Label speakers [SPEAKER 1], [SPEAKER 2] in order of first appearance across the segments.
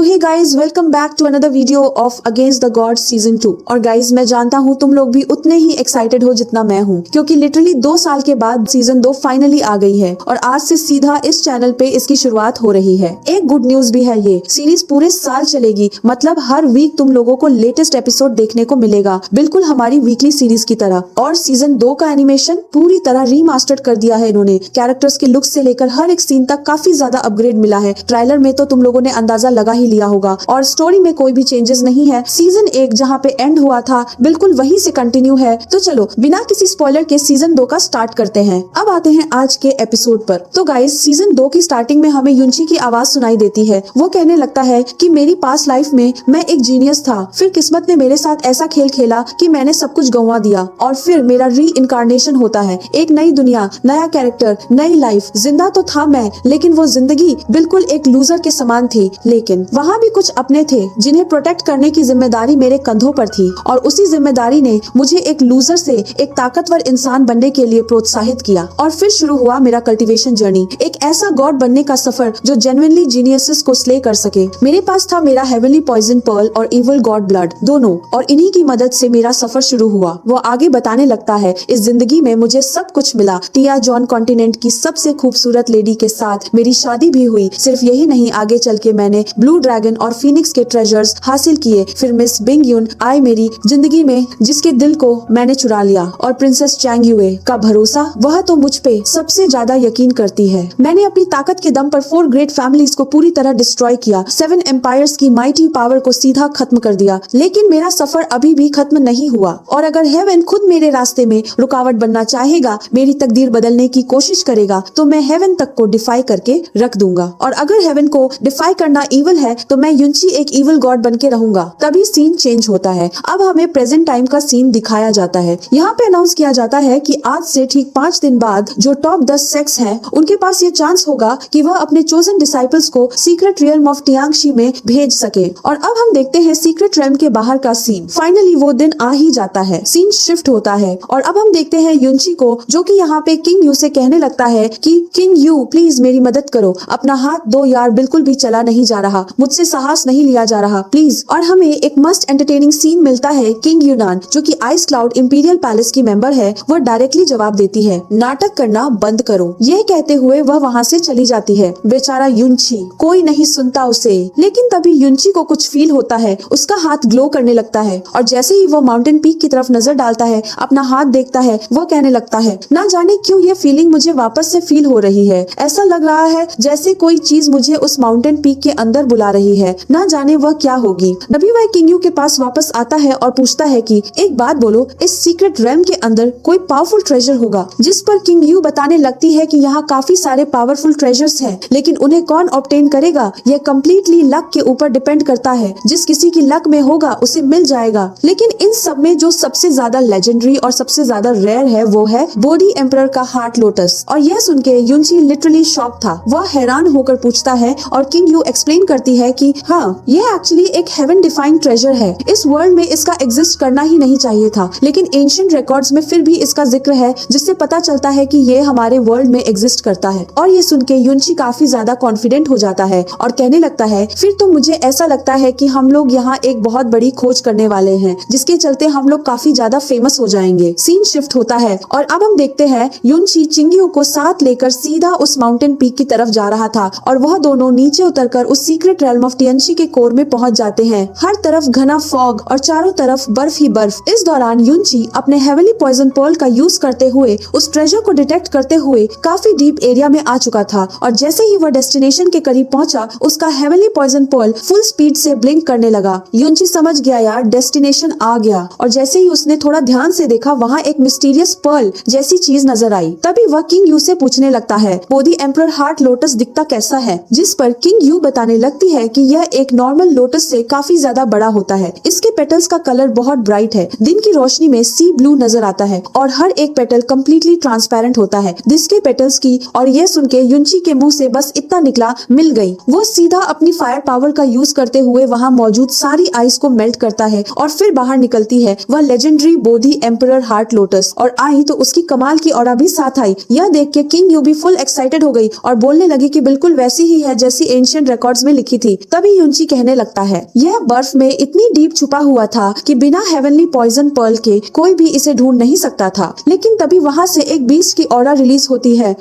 [SPEAKER 1] Hey guys, welcome back to another video of Against the God season 2। और guys, मैं जानता हूँ तुम लोग भी उतने ही एक्साइटेड हो जितना मैं हूँ, क्योंकि लिटरली 2 साल के बाद सीजन 2 फाइनली आ गई है और आज से सीधा इस चैनल पे इसकी शुरुआत हो रही है। एक गुड न्यूज भी है, ये सीरीज पूरे साल चलेगी, मतलब हर वीक तुम लोगों को लेटेस्ट एपिसोड देखने को मिलेगा, बिल्कुल हमारी वीकली सीरीज की तरह। और सीजन 2 का एनिमेशन पूरी तरह रीमास्टर्ड कर दिया है इन्होंने। कैरेक्टर्स के लुक से लेकर हर एक सीन तक काफी ज्यादा अपग्रेड मिला है। ट्रेलर में तो तुम लोगों ने अंदाजा लगा ही लिया होगा। और स्टोरी में कोई भी चेंजेस नहीं है। सीजन 1 जहाँ पे एंड हुआ था बिल्कुल वहीं से कंटिन्यू है। तो चलो बिना किसी स्पॉइलर के सीजन 2 का स्टार्ट करते हैं। अब आते हैं आज के एपिसोड पर। तो गाइस, सीजन 2 की स्टार्टिंग में हमें युनची की आवाज सुनाई देती है। वो कहने लगता है कि मेरी पास्ट लाइफ में मैं एक जीनियस था, फिर किस्मत ने मेरे साथ ऐसा खेल खेला कि मैंने सब कुछ गंवा दिया और फिर मेरा री इनकारनेशन होता है। एक नई दुनिया, नया कैरेक्टर, नई लाइफ। जिंदा तो था मैं, लेकिन वो जिंदगी बिल्कुल एक लूजर के समान थी। लेकिन वहाँ भी कुछ अपने थे जिन्हें प्रोटेक्ट करने की जिम्मेदारी मेरे कंधों पर थी, और उसी जिम्मेदारी ने मुझे एक लूजर से एक ताकतवर इंसान बनने के लिए प्रोत्साहित किया। और फिर शुरू हुआ मेरा कल्टीवेशन जर्नी, एक ऐसा गॉड बनने का सफर जो जेन्युइनली जीनियसेस को स्ले कर सके। मेरे पास था मेरा हेवनली पॉइजन पर्ल और इविल गॉड ब्लड दोनों, और इन्हीं की मदद से मेरा सफर शुरू हुआ। वो आगे बताने लगता है, इस जिंदगी में मुझे सब कुछ मिला। टिया जॉन कॉन्टिनेंट की सबसे खूबसूरत लेडी के साथ मेरी शादी भी हुई। सिर्फ यही नहीं, आगे चल के मैंने ब्लू ड्रैगन और फीनिक्स के ट्रेजर्स हासिल किए। फिर मिस बिंग यून आई मेरी जिंदगी में, जिसके दिल को मैंने चुरा लिया। और प्रिंसेस चैंग यूए का भरोसा, वह तो मुझ पे सबसे ज्यादा यकीन करती है। मैंने अपनी ताकत के दम पर 4 ग्रेट फैमिलीज को पूरी तरह डिस्ट्रॉय किया। 7 एम्पायर्स की माइटी पावर को सीधा खत्म कर दिया। लेकिन मेरा सफर अभी भी खत्म नहीं हुआ, और अगर हेवन खुद मेरे रास्ते में रुकावट बनना चाहेगा, मेरी तकदीर बदलने की कोशिश करेगा, तो मैं हेवन तक को डिफाई करके रख दूंगा। और अगर हेवन को डिफाई करना इविल है, तो मैं युनची एक इविल गॉड बन के रहूंगा। तभी सीन चेंज होता है। अब हमें प्रेजेंट टाइम का सीन दिखाया जाता है। यहाँ पे अनाउंस किया जाता है कि आज से ठीक 5 दिन बाद जो टॉप 10 सेक्स हैं, उनके पास ये चांस होगा कि वह अपने चोजन डिसाइपल्स को सीक्रेट रियल्म ऑफ टियांगशी में भेज सके। और अब हम देखते हैं सीक्रेट रियल्म के बाहर का सीन। फाइनली वो दिन आ ही जाता है। सीन शिफ्ट होता है और अब हम देखते हैं युनची को, जो कि यहाँ पे किंग यू से कहने लगता है कि किंग यू प्लीज मेरी मदद करो, अपना हाथ दो यार, बिल्कुल भी चला नहीं जा रहा, मुझसे साहस नहीं लिया जा रहा, प्लीज। और हमें एक मस्ट एंटरटेनिंग सीन मिलता है। किंग यूनान, जो कि आइस क्लाउड इंपीरियल पैलेस की मेंबर है, वह डायरेक्टली जवाब देती है, नाटक करना बंद करो। यह कहते हुए वह वहाँ से चली जाती है। बेचारा युनची, कोई नहीं सुनता उसे। लेकिन तभी युनची को कुछ फील होता है, उसका हाथ ग्लो करने लगता है। और जैसे ही वो माउंटेन पीक की तरफ नजर डालता है, अपना हाथ देखता है, वो कहने लगता है, ना जाने क्यों ये फीलिंग मुझे वापस से फील हो रही है। ऐसा लग रहा है जैसे कोई चीज मुझे उस माउंटेन पीक के अंदर बुला रही है, ना जाने वह क्या होगी। तभी वह किंग यू के पास वापस आता है और पूछता है कि एक बात बोलो, इस सीक्रेट रेल्म के अंदर कोई पावरफुल ट्रेजर होगा। जिस पर किंग यू बताने लगती है कि यहाँ काफी सारे पावरफुल ट्रेजर्स हैं, लेकिन उन्हें कौन ऑब्टेन करेगा, यह कम्प्लीटली लक के ऊपर डिपेंड करता है। जिस किसी की लक में होगा उसे मिल जाएगा। लेकिन इन सब में जो सबसे ज्यादा लेजेंडरी और सबसे ज्यादा रेयर है, वो है बोडी एम्परर का हार्ट लोटस। और यह सुन के युनची लिटरली शॉक था। वह हैरान होकर पूछता है और किंग यू एक्सप्लेन करती है कि हाँ, यह एक्चुअली एक हेवन डिफाइंड ट्रेजर है। इस वर्ल्ड में इसका एग्जिस्ट करना ही नहीं चाहिए था, लेकिन एंशिएंट रिकॉर्ड्स में फिर भी इसका जिक्र है, जिससे पता चलता है कि ये हमारे वर्ल्ड में एग्जिस्ट करता है। और ये सुन के युनची काफी ज्यादा कॉन्फिडेंट हो जाता है और कहने लगता है, फिर तो मुझे ऐसा लगता है कि हम लोग यहाँ एक बहुत बड़ी खोज करने वाले हैं, जिसके चलते हम लोग काफी ज्यादा फेमस हो जाएंगे। सीन शिफ्ट होता है और अब हम देखते हैं युनची चिंग्यू को साथ लेकर सीधा उस माउंटेन पीक की तरफ जा रहा था, और वह दोनों नीचे उतरकर उस सीक्रेट रेल्म ऑफ टियांगशी के कोर में पहुंच जाते हैं। हर तरफ घना फॉग और चारों तरफ बर्फ ही बर्फ। इस दौरान युनची अपने हेवनली पॉइजन पर्ल का यूज करते हुए उस ट्रेजर को डिटेक्ट करते हुए काफी डीप एरिया में आ चुका था, और जैसे ही वह डेस्टिनेशन के करीब पहुंचा, उसका heavenly poison pearl full speed से ब्लिंक करने लगा। युनची समझ गया, यार डेस्टिनेशन आ गया। और जैसे ही उसने थोड़ा ध्यान से देखा, वहाँ एक मिस्टीरियस पर्ल जैसी चीज नजर आई। तभी वह किंग यू से पूछने लगता है, बोडी एम्परर हार्ट लोटस दिखता कैसा है। जिस पर किंग यू बताने लगती है कि यह एक नॉर्मल लोटस से काफी ज्यादा बड़ा होता है। इसके पेटल्स का कलर बहुत ब्राइट है, दिन की रोशनी में सी ब्लू नजर आता है, और हर एक पेटल कम्प्लीटली ट्रांसपेरेंट होता है। जिसके पेटल्स की, और यह सुन के युनची के मुंह से बस इतना निकला, मिल गई। वो सीधा अपनी फायर पावर का यूज करते हुए वहाँ मौजूद सारी आइस को मेल्ट करता है, और फिर बाहर निकलती है वह लेजेंडरी बोडी एम्परर हार्ट लोटस। और आई तो उसकी कमाल की ऑरा भी साथ आई। यह देख के किंग यू भी फुल एक्साइटेड हो गई और बोलने लगी कि बिल्कुल वैसी ही है जैसी एंशिएंट रिकॉर्ड्स में लिखी थी। थी। तभी युनची कहने लगता है यह बर्फ में इतनी डीप छुपा हुआ था कि बिना हेवनली पॉइजन पर्ल के कोई भी इसे ढूंढ नहीं सकता था। लेकिन तभी वहाँ से एक बीस्ट की ऑरा रिलीज होती है।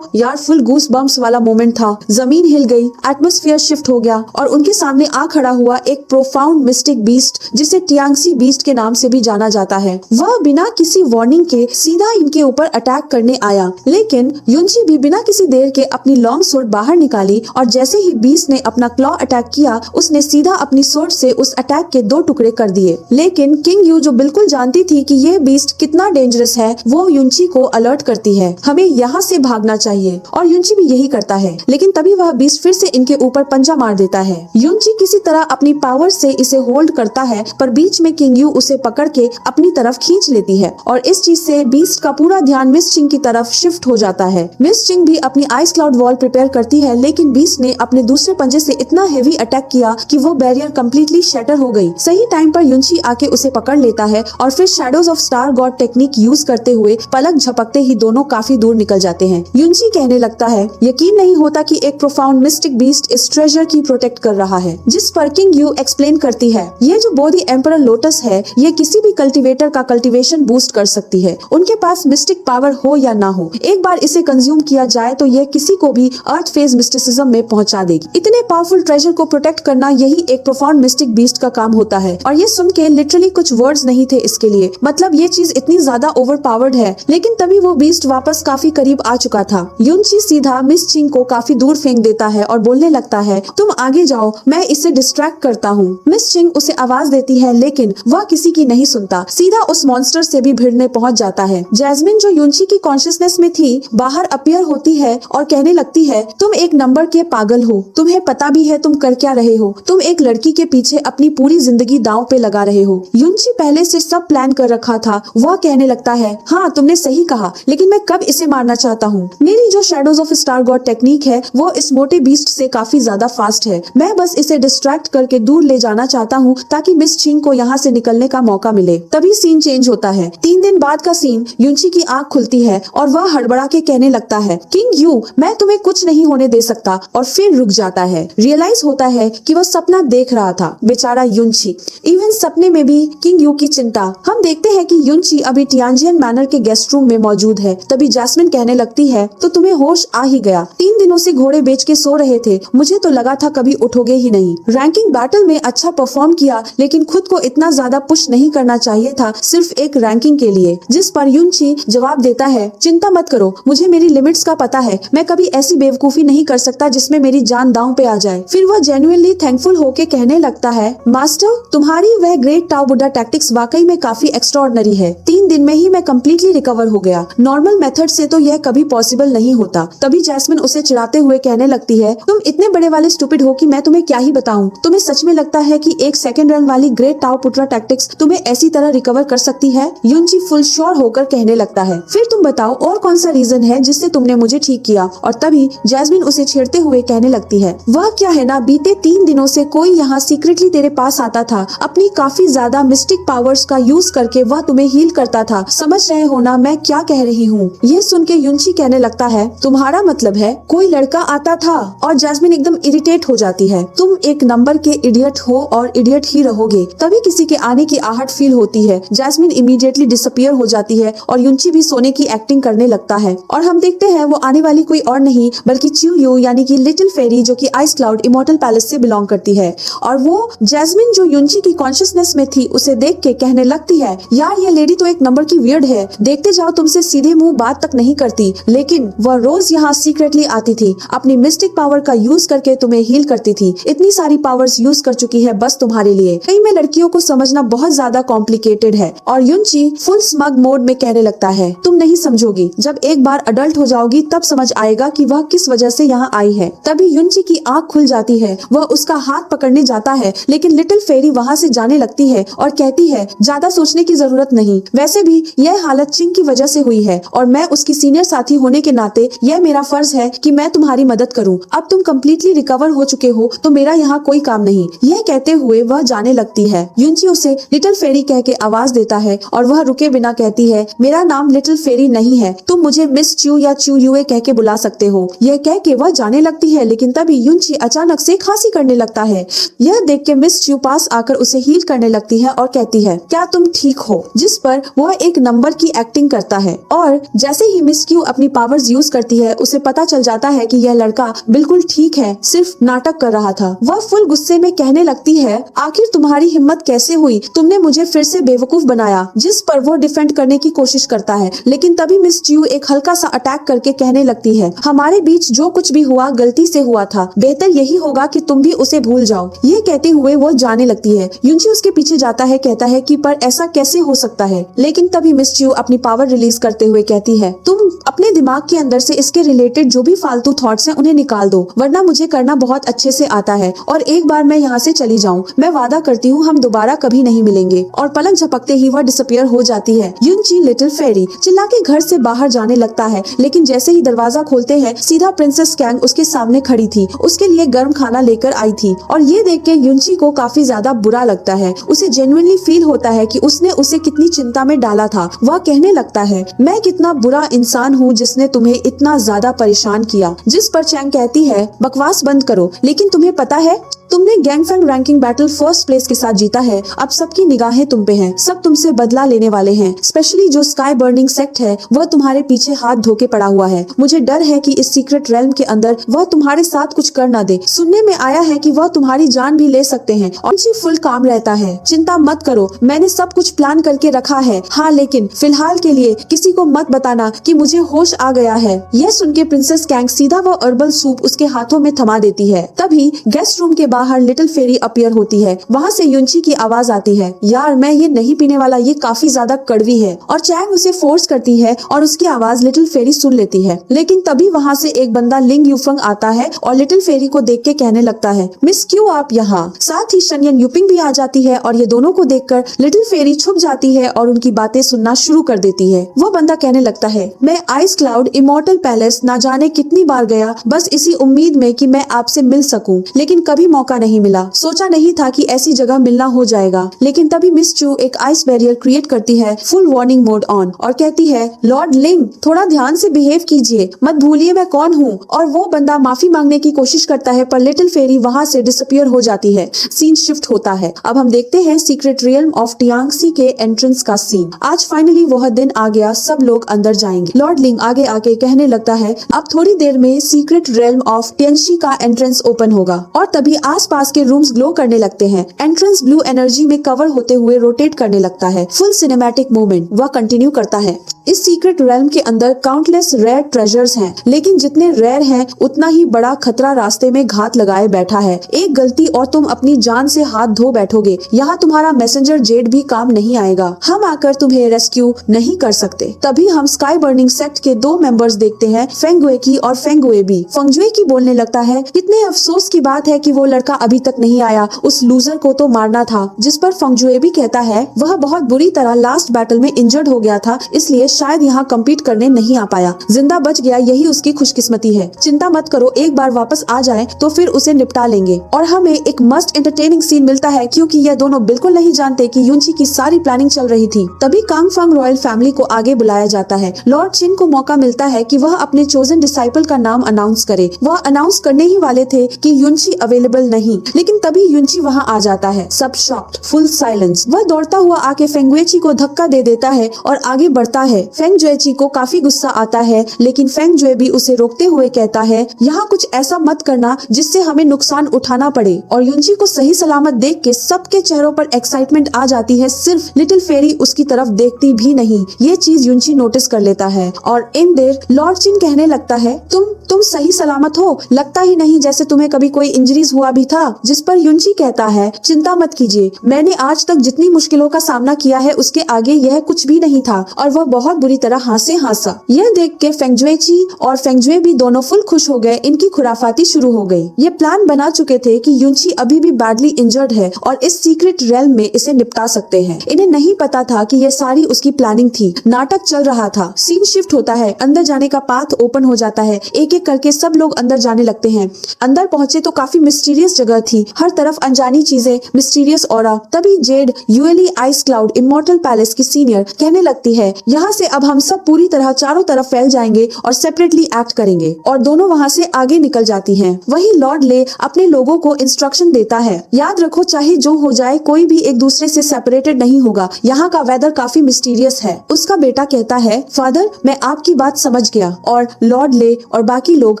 [SPEAKER 1] यार फुल गूस बम्प्स वाला मोमेंट था। जमीन हिल गई, एटमॉस्फेयर शिफ्ट हो गया और उनके सामने आ खड़ा हुआ एक प्रोफाउंड मिस्टिक बीस्ट जिसे टियांगसी बीस्ट के नाम से भी जाना जाता है। वह बिना किसी वार्निंग के सीधा इनके ऊपर अटैक करने आया, लेकिन युनची भी बिना किसी देर के अपनी लॉन्ग सोर्ड बाहर निकाली और जैसे ही बीस्ट ने अपना क्लॉ अटैक किया, उसने सीधा अपनी सोर्ड से उस अटैक के 2 टुकड़े कर दिए। लेकिन किंग यू जो बिल्कुल जानती थी कि ये बीस्ट कितना डेंजरस है, वो युनची को अलर्ट करती है हमें यहाँ से भागना चाहिए, और युनची भी यही करता है। लेकिन तभी वह बीस्ट फिर से इनके ऊपर पंजा मार देता है। युनची किसी तरह अपनी पावर से इसे होल्ड करता है, पर बीच में किंग यू उसे पकड़ के अपनी तरफ खींच लेती है और इस चीज से बीस्ट का पूरा ध्यान मिस चिंग की तरफ शिफ्ट हो जाता है। मिस चिंग भी अपनी आइस क्लाउड वॉल प्रिपेयर करती है, लेकिन बीस्ट ने अपने दूसरे पंजे से इतना हेवी अटैक किया कि वो बैरियर कम्प्लीटली शैटर हो गई। सही टाइम पर युनची आके उसे पकड़ लेता है और फिर shadows of star God technique use करते हुए पलक झपकते ही दोनों काफी दूर निकल जाते हैं। युनची कहने लगता है यकीन नहीं होता कि एक प्रोफाउंड मिस्टिक बीस्ट इस ट्रेजर की प्रोटेक्ट कर रहा है। जिस पर किंग यू एक्सप्लेन करती है ये जो बोधी एम्परर लोटस है, ये किसी भी कल्टीवेटर का कल्टीवेशन बूस्ट कर सकती है, उनके पास मिस्टिक पावर हो या ना हो। एक बार इसे कंज्यूम किया जाए तो यह किसी को भी अर्थ फेज मिस्टिसिज्म में पहुंचा देगी। इतने पावरफुल ट्रेजर को प्रोटेक्ट करना यही एक प्रोफाउंड मिस्टिक बीस्ट का काम होता है। और ये सुन के लिटरली कुछ वर्ड्स नहीं थे इसके लिए, मतलब ये चीज इतनी ज्यादा ओवरपावर्ड है। लेकिन तभी वो बीस्ट वापस काफी करीब आ चुका था। युनची सीधा मिस चिंग को काफी दूर फेंक देता है और बोलने लगता है तुम आगे जाओ, मैं इसे डिस्ट्रैक्ट करता हूँ। मिस चिंग उसे आवाज देती है, लेकिन वह किसी की नहीं सुनता, सीधा उस मॉन्स्टर से भी भिड़ने पहुंच जाता है। जैस्मिन जो युनची की कॉन्शियसनेस में थी बाहर अपीयर होती है और कहने लगती है तुम एक नंबर के पागल हो, तुम्हें पता भी है तुम कर क्या रहे हो, तुम एक लड़की के पीछे अपनी पूरी जिंदगी दांव पे लगा रहे हो। युनची पहले से सब प्लान कर रखा था। वह कहने लगता है हाँ तुमने सही कहा, लेकिन मैं कब इसे मारना चाहता हूँ। मेरी जो shadows of star God technique है वो इस मोटे बीस्ट से काफी ज्यादा फास्ट है। मैं बस इसे डिस्ट्रैक्ट करके दूर ले जाना चाहता हूँ ताकि मिस चिंग को यहाँ से निकलने का मौका मिले। तभी सीन चेंज होता है। 3 दिन बाद का सीन, युनची की आंख खुलती है और वह हड़बड़ा के कहने लगता है किंग यू मैं तुम्हें कुछ नहीं होने दे सकता, और फिर रुक जाता है। रियलाइज होता है कि वह सपना देख रहा था। बेचारा युनची, इवन सपने में भी किंग यू की चिंता। हम देखते हैं कि युनची अभी टियांजियन मैनर के गेस्ट रूम में मौजूद है। तभी जैस्मिन कहने लगती है तो तुम्हें होश आ ही गया, 3 दिनों से घोड़े बेच के सो रहे थे, मुझे तो लगा था कभी उठोगे ही नहीं। रैंकिंग बैटल में अच्छा परफॉर्म किया, लेकिन खुद को इतना ज्यादा पुश नहीं करना चाहिए था सिर्फ एक रैंकिंग के लिए। जिस पर युनची जवाब देता है चिंता मत करो, मुझे मेरी लिमिट्स का पता है, मैं कभी ऐसी बेवकूफी नहीं कर सकता जिसमें मेरी जान दांव पे आ जाए। फिर वह जेन्युइनली थैंकफुल होके कहने लगता है मास्टर तुम्हारी वह ग्रेट टाओ बुड्ढा टैक्टिक्स वाकई में काफी एक्स्ट्राऑर्डिनरी है। 3 दिन में ही मैं कम्प्लीटली रिकवर हो गया, नॉर्मल मेथड से तो यह कभी पॉसिबल नहीं होता। तभी जैस्मिन उसे चिढ़ाते हुए कहने लगती है तुम इतने बड़े वाले स्टूपिड हो कि मैं तुम्हें क्या ही बताऊं। तुम्हें सच में लगता है कि एक सेकंड रन वाली ग्रेट टाओ पुट्रा टैक्टिक्स तुम्हें ऐसी तरह रिकवर कर सकती है? युनची फुल श्योर होकर कहने लगता है फिर तुम बताओ और कौन सा रीजन है जिससे तुमने मुझे ठीक किया। और तभी जैस्मिन उसे छेड़ते हुए कहने लगती है वह क्या है ना, बीते 3 दिनों से कोई यहाँ सीक्रेटली तेरे पास आता था, अपनी काफी ज्यादा मिस्टिक पावर्स का यूज करके वह तुम्हें हील करता था। समझ रहे हो ना मैं क्या कह रही हूँ? ये सुन के युनची कहने लगता है तुम्हारा मतलब है कोई लड़का आता था? और जैस्मिन एकदम इरिटेट हो जाती है, तुम एक नंबर के इडियट हो और इडियट ही रहोगे। तभी किसी के आने की आहट फील होती है। जैस्मिन इमीडिएटली डिसअपियर हो जाती है और युनची भी सोने की एक्टिंग करने लगता है। और हम देखते हैं वो आने वाली कोई और नहीं बल्कि च्यू यू यानी कि लिटिल फेरी, जो कि आइस क्लाउड इमॉर्टल पैलेस से बिलोंग करती है। और वो जैस्मिन जो युनची की कॉन्शियसनेस में थी उसे देख के कहने लगती है यार ये लेडी तो एक नंबर की वियर्ड है, देखते जाओ तुमसे सीधे मुंह बात तक नहीं करती, लेकिन वह रोज यहाँ सीक्रेटली आती थी, अपनी मिस्टिक पावर का यूज करके तुम्हें हील करती थी। इतनी सारी पावर्स यूज कर चुकी है बस तुम्हारे लिए। कई में लड़कियों को समझना बहुत ज्यादा कॉम्प्लिकेटेड है। और युनची फुल स्मग मोड में कहने लगता है तुम नहीं समझोगी, जब एक बार अडल्ट हो जाओगी तब समझ आएगा कि वह किस वजह से यहाँ आई है। तभी युनची की आंख खुल जाती है, वह उसका हाथ पकड़ने जाता है, लेकिन लिटिल फेरी वहाँ से जाने लगती है और कहती है ज्यादा सोचने की जरूरत नहीं, वैसे भी यह हालत चिंग की वजह से हुई है और मैं उसकी सीनियर साथी होने के नाते यह मेरा फर्ज है कि मैं तुम्हारी मदद करूं। अब तुम कम्प्लीटली रिकवर हो चुके हो तो मेरा यहाँ कोई काम नहीं। यह कहते हुए वह जाने लगती है। युनची उसे लिटिल फेरी कह के आवाज देता है और वह रुके बिना कहती है मेरा नाम लिटिल फेरी नहीं है, तुम मुझे मिस च्यू या च्यू यूए कह के बुला सकते हो। यह कह के वह जाने लगती है, लेकिन तभी युनची अचानक से खांसी करने लगता है। यह देख के मिस च्यू पास आकर उसे हील करने लगती है और कहती है, क्या तुम ठीक हो? जिस पर वह एक नंबर की एक्टिंग करता है और जैसे ही मिस क्यू अपनी पावर्स यूज करती है उसे पता चल जाता है कि यह लड़का बिल्कुल ठीक है, सिर्फ नाटक कर रहा था। वह फुल गुस्से में कहने लगती है, आखिर तुम्हारी हिम्मत कैसे हुई? तुमने मुझे फिर से बेवकूफ बनाया। जिस पर वो डिफेंड करने की कोशिश करता है, लेकिन तभी मिस च्यू एक हल्का सा अटैक करके कहने लगती है, हमारे बीच जो कुछ भी हुआ गलती से हुआ था, बेहतर यही होगा कि तुम भी उसे भूल जाओ। ये कहते हुए वो जाने लगती है। युनची उसके पीछे जाता है, कहता है कि पर ऐसा कैसे हो सकता है? लेकिन तभी मिस च्यू अपनी पावर रिलीज करते हुए कहती है, तुम अपने दिमाग के अंदर से इसके रिलेटेड जो भी फालतू थॉट्स हैं उन्हें निकाल दो, वरना मुझे करना बहुत अच्छे से आता है और एक बार मैं यहाँ से चली जाऊँ, मैं वादा करती हूँ हम दोबारा कभी नहीं मिलेंगे। और पलक झपकते ही वह डिसअपियर हो जाती है। युनची लिटिल फेरी चिल्ला के घर से बाहर जाने लगता है, लेकिन जैसे ही दरवाजा खोलते हैं सीधा प्रिंसेस कैंग उसके सामने खड़ी थी, उसके लिए गर्म खाना लेकर आई थी। और ये देख के युनची को काफी ज्यादा बुरा लगता है। उसे जेन्युइनली फील होता है कि उसने उसे कितनी चिंता में डाला था। वह कहने लगता है, मैं कितना बुरा इंसान हूँ जिसने तुम्हें इतना ज्यादा परेशान किया। जिस पर चैंग कहती है, बकवास बंद करो, लेकिन तुम्हें पता है तुमने गैंगफंग रैंकिंग बैटल फर्स्ट प्लेस के साथ जीता है, अब सबकी निगाहें तुम पे हैं, सब तुमसे बदला लेने वाले हैं। स्पेशली जो स्काई बर्निंग सेक्ट है वह तुम्हारे पीछे हाथ धोके पड़ा हुआ है। मुझे डर है कि इस सीक्रेट रेल्म के अंदर वह तुम्हारे साथ कुछ कर ना दे। सुनने में आया है कि वह तुम्हारी जान भी ले सकते हैं। और फुल काम रहता है, चिंता मत करो, मैंने सब कुछ प्लान करके रखा है। हाँ, लेकिन फिलहाल के लिए किसी को मत बताना कि मुझे होश आ गया है। यह सुन के प्रिंसेस कैंग सीधा वह हर्बल सूप उसके हाथों में थमा देती है। तभी गेस्ट रूम के बाहर लिटिल फेरी अपीयर होती है। वहाँ से युनची की आवाज आती है, यार मैं ये नहीं पीने वाला, ये काफी ज्यादा कड़वी है। और चैंग उसे फोर्स करती है और उसकी आवाज लिटिल फेरी सुन लेती है। लेकिन तभी वहाँ से एक बंदा लिंग यूफंग आता है और लिटिल फेरी को देख के कहने लगता है, मिस क्यों आप यहाँ? साथ ही शनयन यूपिंग भी आ जाती है और ये दोनों को देखकर लिटिल फेरी छुप जाती है और उनकी बातें सुनना शुरू कर देती है। वो बंदा कहने लगता है, मैं आइस क्लाउड इमॉर्टल पैलेस ना जाने कितनी बार गया, बस इसी उम्मीद में कि मैं आपसे मिल सकूं, लेकिन कभी मौका नहीं मिला। सोचा नहीं था कि ऐसी जगह मिलना हो जाएगा। लेकिन तभी मिस चू एक आइस बैरियर क्रिएट करती है, फुल वार्निंग मोड ऑन, और कहती है, लॉर्ड लिंग थोड़ा ध्यान से बिहेव कीजिए, मत भूलिए मैं कौन हूँ। और वो बंदा माफी मांगने की कोशिश करता है, पर लिटिल फेरी वहाँ से डिसअपियर हो जाती है। सीन शिफ्ट होता है। अब हम देखते हैं सीक्रेट रियल्म ऑफ टियांगसी के एंट्रेंस का सीन। आज फाइनली वह दिन आ गया, सब लोग अंदर जाएंगे। लॉर्ड लिंग आगे आके कहने लगता है, अब थोड़ी देर में सीक्रेट रियल्म ऑफ टियांगसी का एंट्रेंस ओपन होगा। और तभी आसपास के रूम्स ग्लो करने लगते हैं। एंट्रेंस ब्लू एनर्जी में कवर होते हुए रोटेट करने लगता है। फुल सिनेमैटिक मोमेंट वह कंटिन्यू करता है। इस सीक्रेट रेल्म के अंदर काउंटलेस रेयर ट्रेजर्स हैं, लेकिन जितने रेयर हैं उतना ही बड़ा खतरा रास्ते में घात लगाए बैठा है। एक गलती और तुम अपनी जान से हाथ धो बैठोगे। यहाँ तुम्हारा मैसेंजर जेड भी काम नहीं आएगा। हम आकर तुम्हें रेस्क्यू नहीं कर सकते। तभी हम स्काई बर्निंग सेक्ट के दो मेंबर्स देखते हैं, फेंग वेकी और फेंग वेबी। फेंग वेकी बोलने लगता है, कितने अफसोस की बात है कि वो लड़का अभी तक नहीं आया, उस लूजर को तो मारना था। जिस पर फेंग वेबी कहता है, वह बहुत बुरी तरह लास्ट बैटल में इंजर्ड हो गया था, इसलिए शायद यहाँ कम्पीट करने नहीं आ पाया। जिंदा बच गया, यही उसकी खुशकिस्मती है। चिंता मत करो, एक बार वापस आ जाए तो फिर उसे निपटा लेंगे। और हमें एक मस्ट एंटरटेनिंग सीन मिलता है, क्योंकि ये दोनों बिल्कुल नहीं जानते कि युनची की सारी प्लानिंग चल रही थी। तभी कांग फंग रॉयल फैमिली को आगे बुलाया जाता है। लॉर्ड चिन को मौका मिलता है कि वह अपने चोजन डिसाइपल का नाम अनाउंस करे। वह अनाउंस करने ही वाले थे कि युनची अवेलेबल नहीं, लेकिन तभी युनची वहाँ आ जाता है। सब शॉक्ड, फुल साइलेंस। वह दौड़ता हुआ आके फेंगवेची को धक्का दे देता है और आगे बढ़ता है। फेंग जुएची को काफी गुस्सा आता है, लेकिन फेंग जुए भी उसे रोकते हुए कहता है, यहाँ कुछ ऐसा मत करना जिससे हमें नुकसान उठाना पड़े। और युनची को सही सलामत देख के सबके चेहरों पर एक्साइटमेंट आ जाती है, सिर्फ लिटिल फेरी उसकी तरफ देखती भी नहीं। ये चीज युनची नोटिस कर लेता है। और इन देर लॉर्ड चिन कहने लगता है, तुम सही सलामत हो, लगता ही नहीं जैसे तुम्हें कभी कोई इंजरीज हुआ भी था। जिस पर युनची कहता है, चिंता मत कीजिए, मैंने आज तक जितनी मुश्किलों का सामना किया है उसके आगे यह कुछ भी नहीं था। और वह बहुत बुरी तरह हंसा। यह देख के फेंग जुएची और फेंग जुए भी दोनों फुल खुश हो गए। इनकी खुराफाती शुरू हो गई। ये प्लान बना चुके थे कि युनची अभी भी बैडली इंजर्ड है और इस सीक्रेट रेल्म में इसे निपटा सकते हैं। इन्हें नहीं पता था कि यह सारी उसकी प्लानिंग थी, नाटक चल रहा था। सीन शिफ्ट होता है, अंदर जाने का पाथ ओपन हो जाता है। एक एक करके सब लोग अंदर जाने लगते हैं। अंदर पहुंचे तो काफी मिस्टीरियस जगह थी, हर तरफ अनजानी चीजें, मिस्टीरियस ऑरा। तभी Jade Yueli Ice Cloud Immortal Palace की सीनियर कहने लगती है, यहाँ से से अब हम सब पूरी तरह चारों तरफ फैल जाएंगे और सेपरेटली एक्ट करेंगे। और दोनों वहाँ से आगे निकल जाती हैं। वही लॉर्ड ले अपने लोगों को इंस्ट्रक्शन देता है, याद रखो चाहे जो हो जाए कोई भी एक दूसरे से सेपरेटेड नहीं होगा। यहाँ का वेदर काफी मिस्टीरियस है। उसका बेटा कहता है, फादर मैं आपकी बात समझ गया। और लॉर्ड ले और बाकी लोग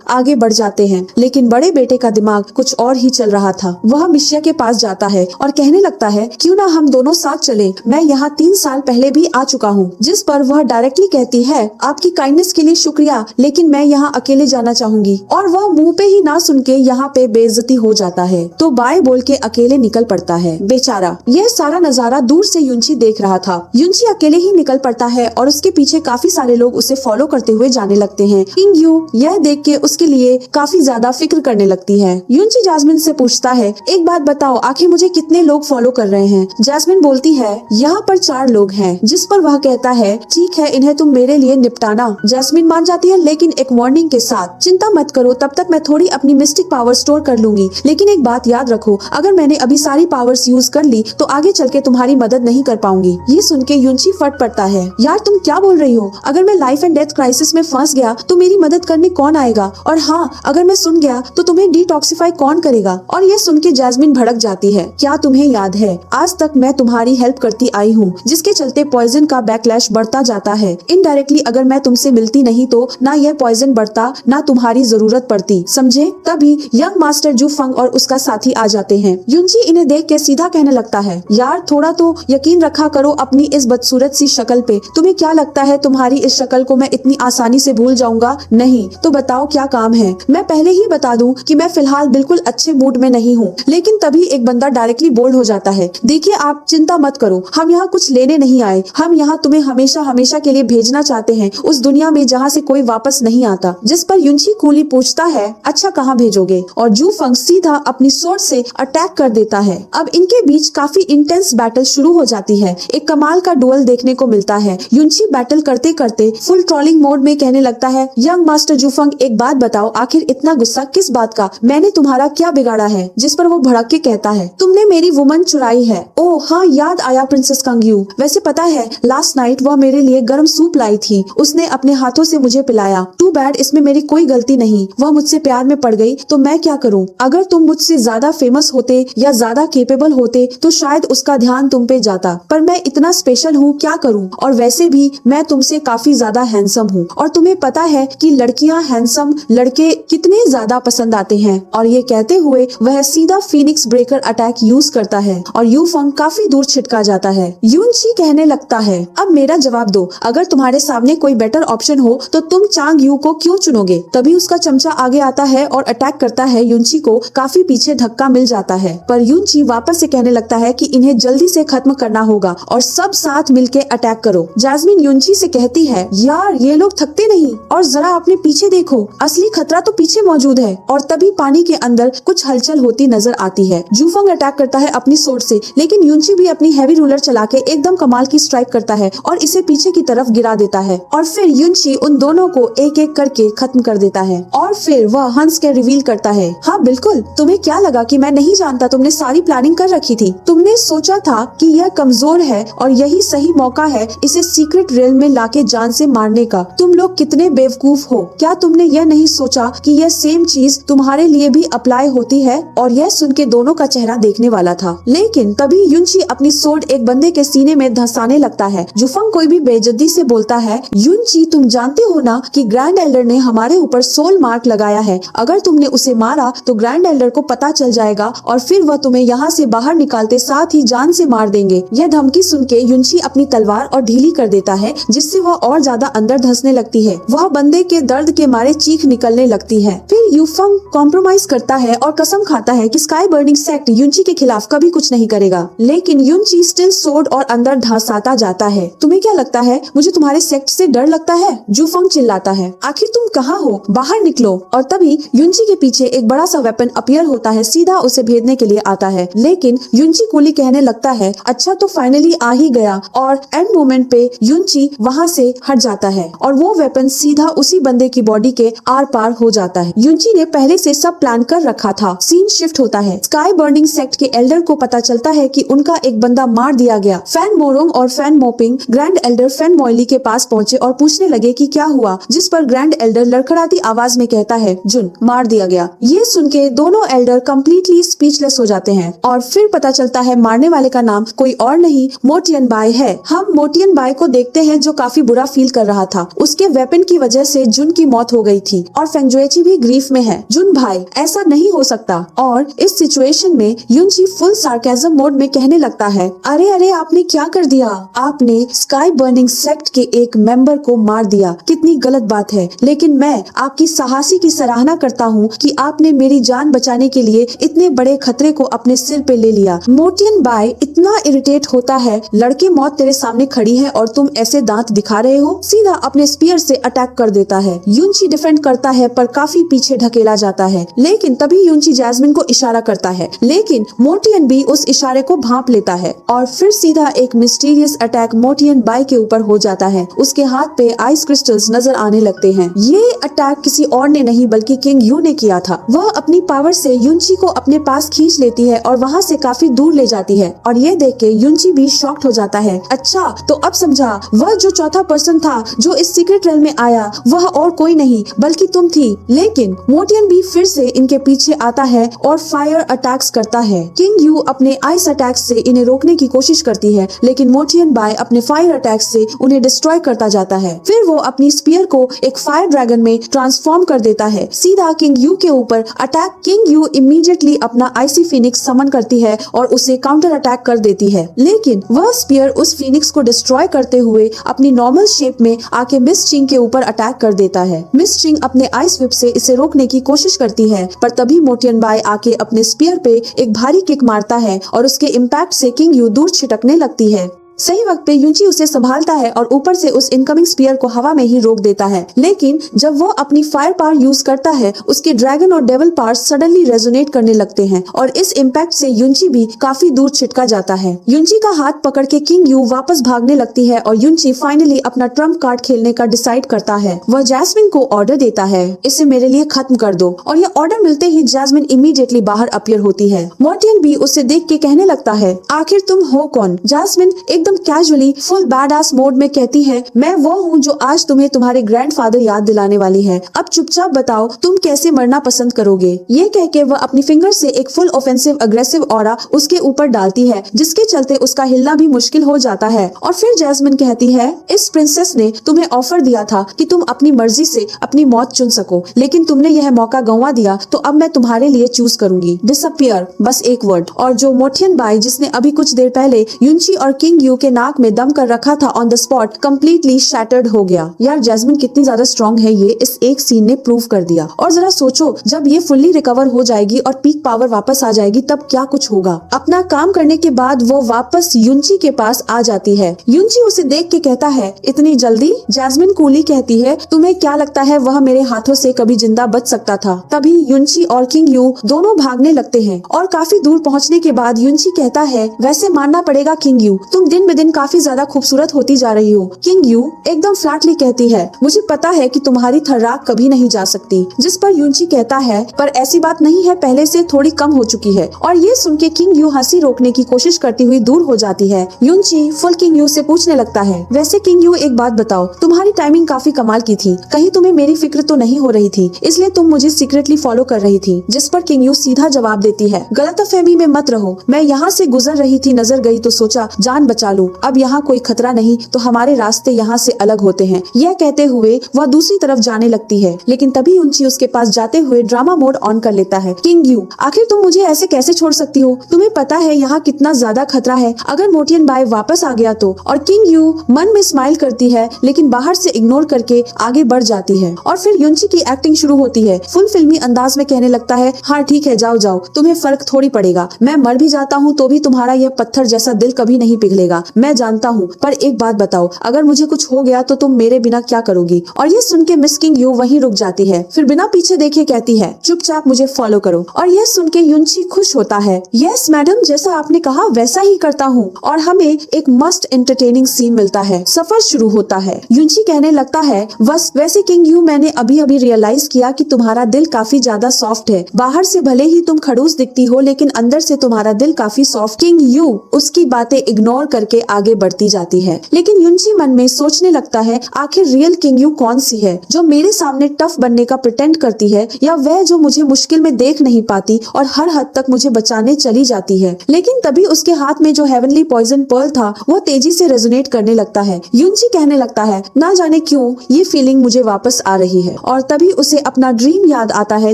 [SPEAKER 1] आगे बढ़ जाते हैं, लेकिन बड़े बेटे का दिमाग कुछ और ही चल रहा था। वह मिशिया के पास जाता है और कहने लगता है, क्यों ना हम दोनों साथ चले, मैं यहाँ 3 साल पहले भी आ चुका हूँ। जिस पर वह डायरेक्टली कहती है, आपकी काइंडनेस के लिए शुक्रिया, लेकिन मैं यहाँ अकेले जाना चाहूंगी। और वह मुंह पे ही ना सुन के यहाँ पे बेइज्जती हो जाता है, तो बाय बोल के अकेले निकल पड़ता है। बेचारा यह सारा नजारा दूर से युंची देख रहा था। युंची अकेले ही निकल पड़ता है और उसके पीछे काफी सारे लोग उसे फॉलो करते हुए जाने लगते हैं। किंग यू यह देख के उसके लिए काफी ज्यादा फिक्र करने लगती है। युंची जैस्मिन से पूछता है, एक बात बताओ आखिर मुझे कितने लोग फॉलो कर रहे हैं। जैस्मिन बोलती है, यहाँ पर 4 लोग हैं। जिस पर वह कहता है, ठीक है इन्हें तुम मेरे लिए निपटाना। जैस्मिन मान जाती है, लेकिन एक वार्निंग के साथ, चिंता मत करो तब तक मैं थोड़ी अपनी मिस्टिक पावर स्टोर कर लूंगी, लेकिन एक बात याद रखो, अगर मैंने अभी सारी पावर्स यूज कर ली तो आगे चल के तुम्हारी मदद नहीं कर पाऊंगी। ये सुन के युंची फट पड़ता है, यार तुम क्या बोल रही हो, अगर मैं लाइफ एंड डेथ क्राइसिस में फंस गया तो मेरी मदद करने कौन आएगा, और हाँ अगर मैं सुन गया तो तुम्हें डिटॉक्सिफाई कौन करेगा। और ये सुन के जैस्मिन भड़क जाती है, क्या तुम्हें याद है आज तक मैं तुम्हारी हेल्प करती आई हूँ, जिसके चलते पॉइजन का बैकलैश बढ़ता जाता है। इनडायरेक्टली अगर मैं तुमसे मिलती नहीं तो ना यह पॉइजन बढ़ता ना तुम्हारी जरूरत पड़ती, समझे। तभी यंग मास्टर जू फंग और उसका साथी आ जाते हैं। युंची इन्हें देख के सीधा कहने लगता है, यार थोड़ा तो यकीन रखा करो अपनी इस बदसूरत सी शक्ल पे। तुम्हें क्या लगता है तुम्हारी इस शक्ल को मैं इतनी आसानी से भूल जाऊंगा? नहीं तो बताओ क्या काम है। मैं पहले ही बता दूं कि मैं फिलहाल बिल्कुल अच्छे मूड में नहीं हूँ। लेकिन तभी एक बंदा डायरेक्टली बोल्ड हो जाता है, देखिए आप चिंता मत करो, हम यहाँ कुछ लेने नहीं आए, हम यहाँ तुम्हें हमेशा हमेशा के लिए भेजना चाहते हैं उस दुनिया में जहाँ से कोई वापस नहीं आता। जिस पर युंची कूली पूछता है, अच्छा कहाँ भेजोगे? और जू फंग सीधा अपनी सोर्ड से अटैक कर देता है। अब इनके बीच काफी इंटेंस बैटल शुरू हो जाती है। एक कमाल का डुअल देखने को मिलता है। युंची बैटल करते करते फुल ट्रोलिंग मोड में कहने लगता है, यंग मास्टर जू फंग एक बात बताओ, आखिर इतना गुस्सा किस बात का? मैंने तुम्हारा क्या बिगाड़ा है? जिस पर वो भड़क के कहता है, तुमने मेरी वुमन चुराई है। ओह हाँ याद आया प्रिंसेस कंग्यू, वैसे पता है लास्ट नाइट वह मेरे लिए गर्म सूप लाई थी, उसने अपने हाथों से मुझे पिलाया। टू बैड इसमें मेरी कोई गलती नहीं, वह मुझसे प्यार में पड़ गई तो मैं क्या करूँ? अगर तुम मुझसे ज्यादा फेमस होते या ज्यादा केपेबल होते तो शायद उसका ध्यान तुम पे जाता, पर मैं इतना स्पेशल हूँ क्या करूँ? और वैसे भी मैं तुमसे काफी ज्यादा हैंडसम हूँ, और तुम्हें पता है कि लड़कियाँ हैंडसम लड़के कितने ज्यादा पसंद आते हैं। और ये कहते हुए वह सीधा फीनिक्स ब्रेकर अटैक यूज करता है और यू फंग काफी दूर छिटका जाता है। युंची कहने लगता है, अब मेरा जवाब दो, अगर तुम्हारे सामने कोई बेटर ऑप्शन हो तो तुम चांग यू को क्यों चुनोगे? तभी उसका चमचा आगे आता है और अटैक करता है। युंची को काफी पीछे धक्का मिल जाता है, पर युंची वापस से कहने लगता है कि इन्हें जल्दी से खत्म करना होगा और सब साथ मिलके अटैक करो। जैस्मिन युंची से कहती है, यार ये लोग थकते नहीं, और जरा अपने पीछे देखो, असली खतरा तो पीछे मौजूद है। और तभी पानी के अंदर कुछ हलचल होती नजर आती है। जूफंग अटैक करता है अपनी सोर्ड से, लेकिन युंची भी अपनी हैवी रूलर चला के एकदम कमाल की स्ट्राइक करता है और इसे पीछे की तरफ गिरा देता है। और फिर युंची उन दोनों को एक एक करके खत्म कर देता है। और फिर वह हंस के रिवील करता है, हाँ बिल्कुल, तुम्हें क्या लगा कि मैं नहीं जानता? तुमने सारी प्लानिंग कर रखी थी। तुमने सोचा था कि यह कमजोर है और यही सही मौका है इसे सीक्रेट रेल में लाके जान से मारने का। तुम लोग कितने बेवकूफ हो, क्या तुमने यह नहीं सोचा कि यह सेम चीज तुम्हारे लिए भी अप्लाई होती है? और यह सुन के दोनों का चेहरा देखने वाला था, लेकिन तभी युंची अपनी सोर्ड एक बंदे के सीने में धंसाने लगता है। जुफंग कोई भी बेइज्जती से बोलता है, युंची तुम जानते हो ना कि ग्रैंड एल्डर ने हमारे ऊपर सोल मार्क लगाया है, अगर तुमने उसे मारा तो ग्रैंड एल्डर को पता चल जाएगा और फिर वह तुम्हें यहाँ से बाहर निकालते साथ ही जान से मार देंगे। यह धमकी सुन के युंची अपनी तलवार और ढीली कर देता है, जिससे वह और ज्यादा अंदर धंसने लगती है। वह बंदे के दर्द के मारे चीख निकलने लगती है। फिर युफंग कॉम्प्रोमाइज करता है और कसम खाता है कि स्काई बर्निंग सेक्ट युंची के खिलाफ कभी कुछ नहीं करेगा, लेकिन युंची स्टिल सोर्ड और अंदर धंसाता जाता है। तुम्हें क्या लगता है मुझे तुम्हारे सेक्ट से डर लगता है? जुफंग चिल्लाता है, आखिर तुम कहाँ हो, बाहर निकलो। और तभी युंची के पीछे एक बड़ा सा वेपन अपीयर होता है, सीधा उसे भेदने के लिए आता है, लेकिन युंची कूली कहने लगता है, अच्छा तो फाइनली आ ही गया। और एंड मोमेंट पे युंची वहाँ से हट जाता है और वो वेपन सीधा उसी बंदे की बॉडी के आर पार हो जाता है। युंची ने पहले से सब प्लान कर रखा था। सीन शिफ्ट होता है। स्काई बर्निंग सेक्ट के एल्डर को पता चलता है कि उनका एक बंदा मार दिया गया। फैन मोरोंग और Fan Moping grand elder Fan grand Moyli के पास पहुँचे और पूछने लगे कि क्या हुआ, जिस पर ग्रैंड एल्डर लड़खड़ाती आवाज में कहता है, जुन मार दिया गया। ये सुन के दोनों एल्डर कम्प्लीटली स्पीचलेस हो जाते हैं और फिर पता चलता है मारने वाले का नाम कोई और नहीं मोटियन बाय है। हम मोटियन बाय को देखते हैं जो काफी बुरा फील कर रहा था। उसके वेपन की वजह से जुन की मौत हो गई थी और फेंगजुएची भी ग्रीफ में है। जुन भाई ऐसा नहीं हो सकता। और इस सिचुएशन में युनची फुल सार्केज्म मोड में कहने लगता है, अरे अरे आपने क्या कर दिया, आपने स्काई बर्निंग सेक्ट के एक मेंबर को मार दिया, कितनी गलत बात है। लेकिन मैं आपकी साहसी की सराहना करता हूँ कि आपने मेरी जान बचाने के लिए इतने बड़े खतरे को अपने सिर पे ले लिया। मोटियन बाय इतना इरिटेट होता है, लड़के मौत तेरे सामने खड़ी है और तुम ऐसे दांत दिखा रहे हो। सीधा अपने स्पीयर से अटैक कर देता है। युनची डिफेंड करता है पर काफी पीछे ढकेला जाता है। लेकिन तभी युनची जैस्मिन को इशारा करता है, लेकिन मोटियन भी उस इशारे को भांप लेता है और फिर सीधा एक मिस्टीरियस अटैक मोटियन बाय के ऊपर हो जाता है। उसके हाथ पे आइस क्रिस्टल्स नजर आने लगते हैं। ये अटैक किसी और ने नहीं बल्कि किंग यू ने किया था। वह अपनी पावर से युनची को अपने पास खींच लेती है और वहाँ से काफी दूर ले जाती है और ये देख के युनची भी शॉक्ड हो जाता है। अच्छा तो अब समझा, वह जो चौथा पर्सन था जो इस सीक्रेट रेल में आया वह और कोई नहीं बल्कि तुम थी। लेकिन मोटियन भी फिर से इनके पीछे आता है और फायर अटैक्स करता है। किंग यू अपने आइस अटैक्स से इन्हें रोकने की कोशिश करती है, लेकिन मोटियन बाय अपने फायर अटैक्स से उन्हें डिस्ट्रॉय करता जाता है। फिर वो अपनी स्पीयर को एक फायर ड्रैगन में ट्रांसफॉर्म कर देता है सीधा किंग यू के ऊपर। अटैक किंग यू इमीडिएटली अपना आइसी फिनिक्स समन करती है और उसे काउंटर अटैक कर देती है, लेकिन वह स्पीयर उस फिनिक्स को डिस्ट्रॉय करते हुए अपनी नॉर्मल शेप में आके मिस चिंग के ऊपर अटैक कर देता है। मिस चिंग अपने आइस विप से इसे रोकने की कोशिश करती है, पर तभी मोटियन बाय आके अपने स्पीयर पे एक भारी किक मारता है और उसके इम्पैक्ट से किंग यू दूर छिटकने लगती है। सही वक्त पे युनची उसे संभालता है और ऊपर से उस इनकमिंग स्पीयर को हवा में ही रोक देता है। लेकिन जब वो अपनी फायर पावर यूज करता है, उसके ड्रैगन और डेविल पावर्स सडनली रेजोनेट करने लगते हैं और इस इम्पैक्ट से युनची भी काफी दूर छिटका जाता है। युनची का हाथ पकड़ के किंग यू वापस भागने लगती है और युनची फाइनली अपना ट्रम्प कार्ड खेलने का डिसाइड करता है। वह जैस्मिन को ऑर्डर देता है, इसे मेरे लिए खत्म कर दो, और ये ऑर्डर मिलते ही जैस्मिन इमीडिएटली बाहर अपीयर होती है। मोटियन भी उसे देख के कहने लगता है, आखिर तुम हो कौन? जैस्मिन एकदम कैजुअली फुल बैडआस मोड में कहती है, मैं वो हूँ जो आज तुम्हें तुम्हारे ग्रैंडफादर याद दिलाने वाली है। अब चुपचाप बताओ तुम कैसे मरना पसंद करोगे। ये कह के वह अपनी फिंगर से एक फुल ऑफेंसिव अग्रेसिव ऑरा उसके ऊपर डालती है, जिसके चलते उसका हिलना भी मुश्किल हो जाता है। और फिर जैस्मिन कहती है, इस प्रिंसेस ने तुम्हें ऑफर दिया था कि तुम अपनी मर्जी से अपनी मौत चुन सको, लेकिन तुमने यह मौका गंवा दिया, तो अब मैं तुम्हारे लिए चूज करूंगी, डिसअपियर, बस एक वर्ड। और जो मोटियन बाय जिसने अभी कुछ देर पहले युनची और किंग यू के नाक में दम कर रखा था on the spot, completely shattered हो गया। यार जैस्मिन कितनी ज्यादा स्ट्रॉन्ग है, ये इस एक सीन ने प्रूव कर दिया। और जरा सोचो, जब ये फुल्ली रिकवर हो जाएगी और पीक पावर वापस आ जाएगी तब क्या कुछ होगा। अपना काम करने के बाद वो वापस युनची के पास आ जाती है। युनची उसे देख के कहता है, इतनी जल्दी? जैस्मिन कूली कहती है, तुम्हें क्या लगता है वह मेरे हाथों से कभी जिंदा बच सकता था? तभी युनची और किंग यू दोनों भागने लगते हैं और काफी दूर पहुँचने के बाद युनची कहता है, वैसे मानना पड़ेगा किंग यू, तुम दिन ब दिन काफी ज्यादा खूबसूरत होती जा रही हो। किंग यू एकदम फ्लैटली कहती है, मुझे पता है कि तुम्हारी थर्राक कभी नहीं जा सकती। जिस पर युनची कहता है, पर ऐसी बात नहीं है, पहले से थोड़ी कम हो चुकी है। और ये सुन के किंग यू हंसी रोकने की कोशिश करती हुई दूर हो जाती है। युनची फुल किंग यू से पूछने लगता है, वैसे किंग यू एक बात बताओ, तुम्हारी टाइमिंग काफी कमाल की थी, कहीं तुम्हें मेरी फिक्र तो नहीं हो रही थी, इसलिए तुम मुझे सीक्रेटली फॉलो कर रही थी। जिस पर किंग यू सीधा जवाब देती है, गलतफहमी में मत रहो, मैं यहाँ से गुजर रही थी, नजर गई तो सोचा जान बचा लूं, अब यहाँ कोई खतरा नहीं तो हमारे रास्ते यहाँ से अलग होते हैं। यह कहते हुए वह दूसरी तरफ जाने लगती है, लेकिन तभी युनची उसके पास जाते हुए ड्रामा मोड ऑन कर लेता है। किंग यू, आखिर तुम मुझे ऐसे कैसे छोड़ सकती हो? तुम्हें पता है यहाँ कितना ज्यादा खतरा है, अगर मोटियन बाय वापस आ गया तो। और किंग यू मन में स्माइल करती है, लेकिन बाहर से इग्नोर करके आगे बढ़ जाती है। और फिर युनची की एक्टिंग शुरू होती है। फुल फिल्मी अंदाज में कहने लगता है, हाँ ठीक है, जाओ जाओ, तुम्हें फर्क थोड़ी पड़ेगा, मैं मर भी जाता हूँ तो भी तुम्हारा यह पत्थर जैसा दिल कभी नहीं पिघलेगा, मैं जानता हूँ, पर एक बात बताओ, अगर मुझे कुछ हो गया तो तुम मेरे बिना क्या करोगी? और ये सुन के मिस किंग यू वहीं रुक जाती है, फिर बिना पीछे देखे कहती है, चुपचाप मुझे फॉलो करो। और यह सुन के युनची खुश होता है, यस मैडम, जैसा आपने कहा वैसा ही करता हूँ। और हमें एक मस्त एंटरटेनिंग सीन मिलता है, सफर शुरू होता है। युनची कहने लगता है, बस वैसे किंग यू, मैंने अभी अभी रियलाइज किया कि तुम्हारा दिल काफी ज्यादा सॉफ्ट है, बाहर से भले ही तुम खड़ूस दिखती हो लेकिन अंदर से तुम्हारा दिल काफी सॉफ्ट। किंग यू उसकी बातें इग्नोर करके करके आगे बढ़ती जाती है। लेकिन युनची मन में सोचने लगता है, आखिर रियल किंग यू कौन सी है जो मेरे सामने टफ बनने का प्रिटेंड करती है, या वह जो मुझे मुश्किल में देख नहीं पाती और हर हद तक मुझे बचाने चली जाती है। लेकिन तभी उसके हाथ में जो हेवनली पॉइजन पर्ल था वो तेजी से रेजोनेट करने लगता है। युनची कहने लगता है, ना जाने क्यों ये फीलिंग मुझे वापस आ रही है। और तभी उसे अपना ड्रीम याद आता है